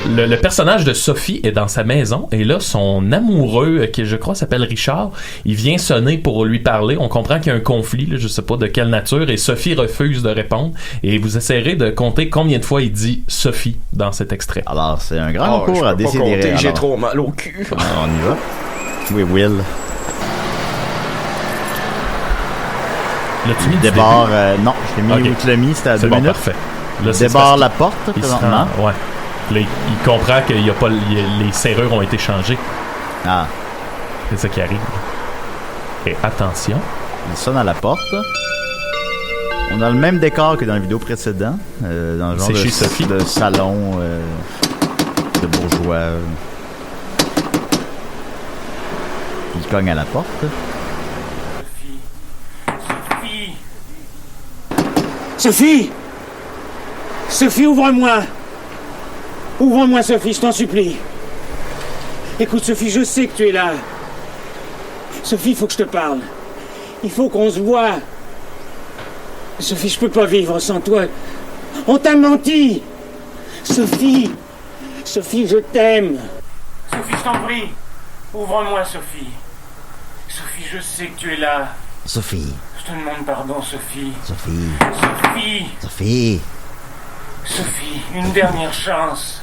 H: Le personnage de Sophie est dans sa maison et là, son amoureux, qui je crois s'appelle Richard, il vient sonner pour lui parler. On comprend qu'il y a un conflit, là, je sais pas de quelle nature, et Sophie refuse de répondre. Et vous essayerez de compter combien de fois il dit Sophie dans cet extrait.
G: Alors, c'est un grand concours à décider.
I: J'ai trop mal au cul.
G: On y va. Oui, Will.
H: L'as-tu mis
G: débarre, non, je l'ai mis où tu l'as mis, c'était à 2 minutes.
H: Parfait. Là,
G: débarre la porte, présentement.
H: Ouais. Là, il comprend que les serrures ont été changées.
G: Ah.
H: C'est ça qui arrive. Et attention.
G: Il sonne à la porte. On a le même décor que dans la vidéo précédente. Dans le genre de salon de bourgeois. Il cogne à la porte.
M: Sophie! Sophie, ouvre-moi! Ouvre-moi, Sophie, je t'en supplie. Écoute, Sophie, je sais que tu es là. Sophie, il faut que je te parle. Il faut qu'on se voie. Sophie, je peux pas vivre sans toi. On t'a menti. Sophie. Sophie, je t'aime. Sophie, je t'en prie. Ouvre-moi, Sophie. Sophie, je sais que tu es là.
G: Sophie.
M: Je te demande pardon, Sophie.
G: Sophie.
M: Sophie.
G: Sophie.
M: Sophie, une dernière chance.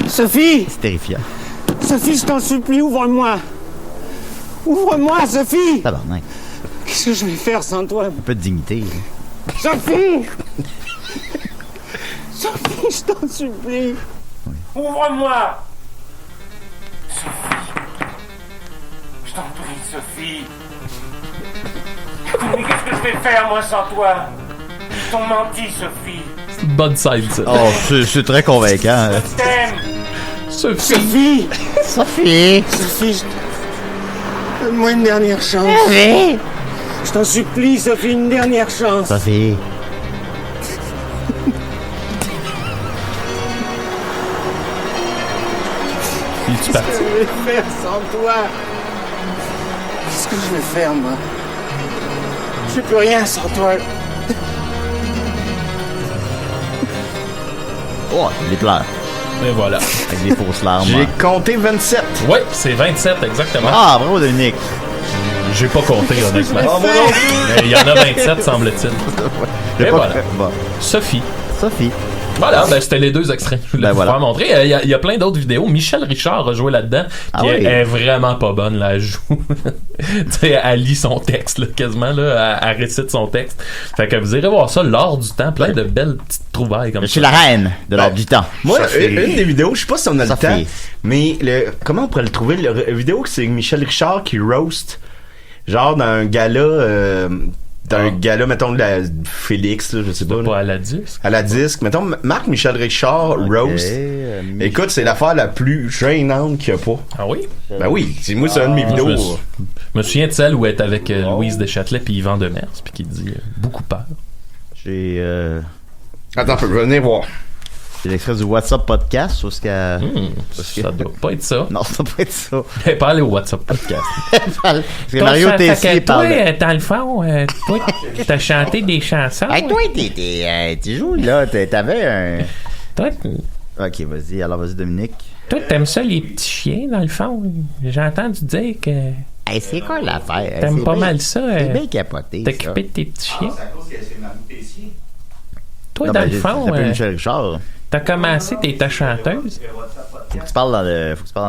M: Sophie!
G: C'est terrifiant.
M: Sophie, je t'en supplie, ouvre-moi. Ouvre-moi, Sophie!
G: Tabarnak.
M: Qu'est-ce que je vais faire sans toi?
G: Un peu de dignité.
M: Sophie! Sophie, je t'en supplie.
G: Oui.
M: Ouvre-moi! Sophie. Je t'en Sophie. Mais qu'est-ce que je vais faire, moi, sans toi? Ils t'ont menti, Sophie.
H: C'est une bonne scène, ça.
G: Oh, c'est très convaincant.
M: Je t'aime.
H: Sophie.
M: Sophie. Sophie, donne-moi une dernière chance.
G: Sophie.
M: Je t'en supplie, Sophie, une dernière chance.
G: Sophie.
H: Es-tu parti?
M: Qu'est-ce que je vais faire sans toi? Qu'est-ce que je vais faire, moi? Je fais plus rien sans toi.
G: Oh, les pleurs.
H: Et voilà.
G: Avec des fausses larmes.
I: J'ai compté 27.
H: Oui, c'est 27, exactement.
G: Ah, bravo, Dominique.
H: J'ai pas compté, honnêtement.
I: Oh, moi non plus.
H: Mais il y en a 27, semble-t-il. Et voilà.
G: Bon.
H: Sophie.
G: Voilà,
H: ben c'était les deux extraits. Je voulais vous faire montrer. Il y a plein d'autres vidéos. Michel Richard a joué là-dedans. Qui est vraiment pas bonne, là. Elle joue. Tu sais, elle lit son texte, là, quasiment, là. Elle récite son texte. Fait que vous irez voir ça lors du temps. Plein de belles petites trouvailles comme ça.
G: Je suis la reine de l'ordre du temps.
I: Moi, une des vidéos, je sais pas si on a le temps, mais comment on pourrait le trouver? La vidéo, c'est Michel Richard qui roast, genre dans un gala, mettons, de la Félix, là, je sais pas.
H: Pas à la disque.
I: À la disque. Mettons, Marc-Michel Richard roast. Écoute, c'est l'affaire la plus gênante qu'il y a pas.
H: Ah oui?
I: Ben oui. Moi, c'est une de mes vidéos.
H: Je me souviens de celle où elle est avec Louise Deschâtelet puis Yvan Demers, puis qui dit beaucoup peur.
G: J'ai.
I: Attends, venez voir.
G: C'est l'extrait du WhatsApp Podcast, parce que...
H: Ça doit pas être ça.
G: Non, ça doit pas être ça.
H: Elle pas aller au WhatsApp Podcast.
G: Parce que Mario Tessier parle...
N: Toi, dans le fond, toi, t'as chanté des chansons.
G: Hey, toi, tu joues, là. T'avais un...
N: Toi,
G: ok, vas-y, Dominique.
N: Toi, t'aimes ça, les petits chiens, dans le fond. J'ai entendu dire que...
G: Hey, c'est quoi l'affaire?
N: T'aimes pas mal ça.
G: C'est bien capoté,
N: t'occuper de tes petits chiens.
G: c'est à cause que c'est Mario Tessier.
N: Toi, dans le fond...
G: C'est Michel Richard.
N: T'as commencé, t'es ta chanteuse.
G: Faut que tu parles dans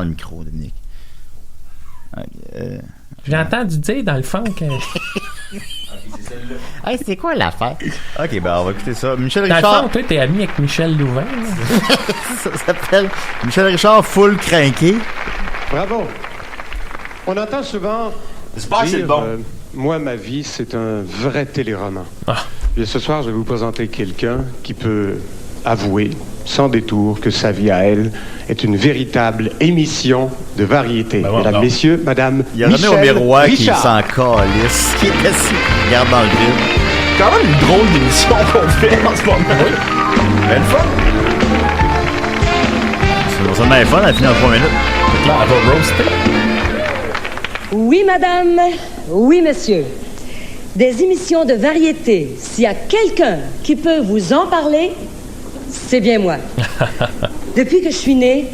G: le micro, Dominique.
N: J'ai entendu dire, dans le fond, que...
G: Hey, c'est quoi l'affaire? Ok, ben on va écouter ça. Michel
N: Dans
G: Richard...
N: le fond, toi, t'es ami avec Michel Louvain.
G: Ça s'appelle Michel Richard full crinqué.
O: Bravo. On entend souvent
I: j'espère que c'est le bon.
O: Moi, ma vie, c'est un vrai téléroman. Et ce soir, je vais vous présenter quelqu'un qui peut avouer, sans détour, que sa vie à elle est une véritable émission de variété. Mesdames, messieurs, madame
G: Il y a René
O: Michel
G: Auberoy qui
O: Richard.
G: s'en calisse, qui est assis, regarde dans le vide.
I: Quand même une drôle d'émission qu'on fait en ce moment. Mais le fun.
G: C'est non seulement le fun, elle finit en 3 minutes.
H: Donc là, elle va roaster.
P: Oui, madame. Oui, monsieur. Des émissions de variété. S'il y a quelqu'un qui peut vous en parler, c'est bien moi. Depuis que je suis née,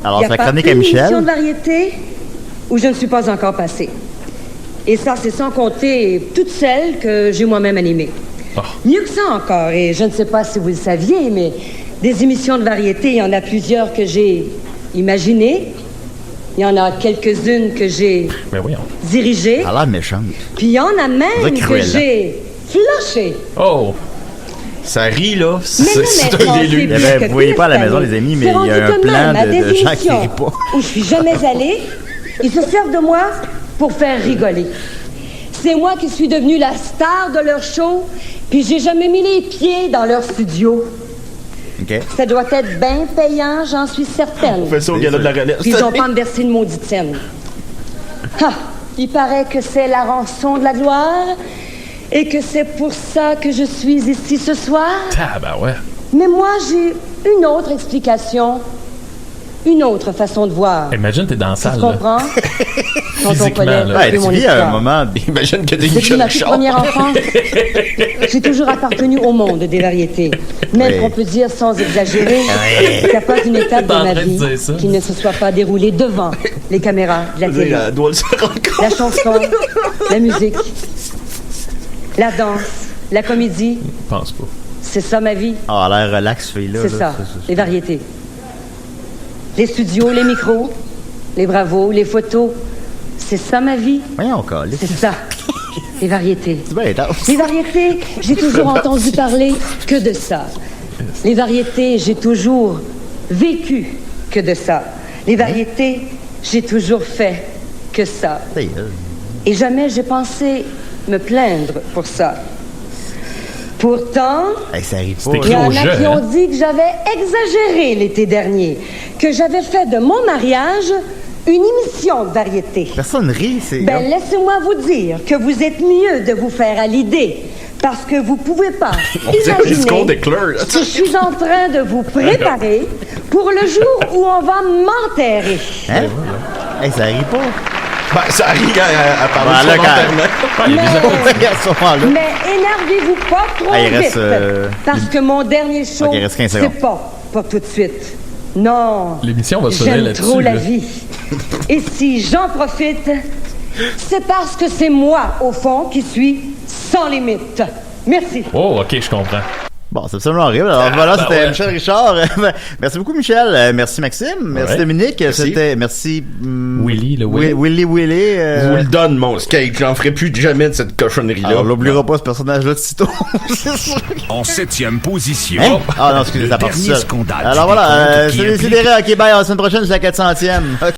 G: Alors,
P: il n'y a
G: sa
P: pas
G: chronique
P: une
G: à Michel.
P: émission de variété où je ne suis pas encore passée. Et ça, c'est sans compter toutes celles que j'ai moi-même animées. Mieux que ça encore, et je ne sais pas si vous le saviez, mais des émissions de variété, il y en a plusieurs que j'ai imaginées. Il y en a quelques-unes que j'ai dirigées.
G: Elle a l'air méchante.
P: Puis il y en a même que j'ai flushées.
H: Oh!
I: Ça rit, là.
P: Mais
I: C'est
P: maintenant,
I: un déluge.
P: c'est
G: Vous voyez pas à la maison, les amis, mais il y a un plan de gens qui rient pas.
P: Où je suis jamais allée, ils se servent de moi pour faire rigoler. C'est moi qui suis devenue la star de leur show, puis j'ai jamais mis les pieds dans leur studio.
G: OK.
P: Ça doit être bien payant, j'en suis certaine.
I: On fait ça au gala de la relève.
P: Puis ils ont pas me versé une maudite scène. Ah, il paraît que c'est la rançon de la gloire et que c'est pour ça que je suis ici ce soir.
H: Ah, ben ouais.
P: Mais moi, j'ai une autre explication, une autre façon de voir.
H: Imagine, t'es dans la salle.
P: Tu comprends?
H: Physiquement, là.
G: Ouais, tu vis à un moment...
I: Imagine que t'es
P: Depuis
I: Michel
P: ma toute
I: Richard.
P: première enfance, j'ai toujours appartenu au monde des variétés. Même qu'on peut dire, sans exagérer, qu'il n'y a pas une étape de ma vie qui ne se soit pas déroulée devant les caméras de la télé. La chanson, la musique, la danse, la comédie.
H: Je pense pas.
P: C'est ça ma vie.
G: Ah, elle a l'air relax, fille-là.
P: C'est ça, les variétés. Les studios, les micros, les bravos, les photos. C'est ça ma vie.
G: Voyons, calisse.
P: C'est ça, les variétés.
G: C'est bien intense.
P: Les variétés, j'ai toujours entendu parler que de ça. Les variétés, j'ai toujours vécu que de ça. Les variétés, j'ai toujours fait que ça. Et jamais j'ai pensé me plaindre pour ça. Pourtant, il y en a qui ont dit que j'avais exagéré l'été dernier, que j'avais fait de mon mariage une émission de variété.
G: Personne rit, c'est...
P: Ben, laissez-moi vous dire que vous êtes mieux de vous faire à l'idée, parce que vous pouvez pas imaginer que je suis en train de vous préparer pour le jour où on va m'enterrer.
G: Hein? Hey, ça rit pas.
I: Ben, ça rit à parler de son enterrement.
P: Mais énervez-vous pas trop vite, parce que mon dernier show, c'est pas tout de suite. Non,
H: l'émission va sonner là-dessus.
P: J'aime trop la vie. Et si j'en profite, c'est parce que c'est moi, au fond, qui suis sans limite. Merci.
H: Oh, OK, je comprends.
G: Bon, c'est absolument horrible. Alors voilà, c'était Michel Richard. Merci beaucoup, Michel. Merci, Maxime. Merci, Dominique. Merci.
H: Willy, le
G: Willy.
I: Je vous le donne, mon skate. J'en ferai plus jamais de cette cochonnerie-là.
G: Alors, on l'oubliera pas, ce personnage-là, de sitôt.
Q: En 7e position.
G: Hein? Ah non, excusez, ça part seul. Alors voilà, c'est des OK, bye. À la semaine prochaine, c'est la 400e.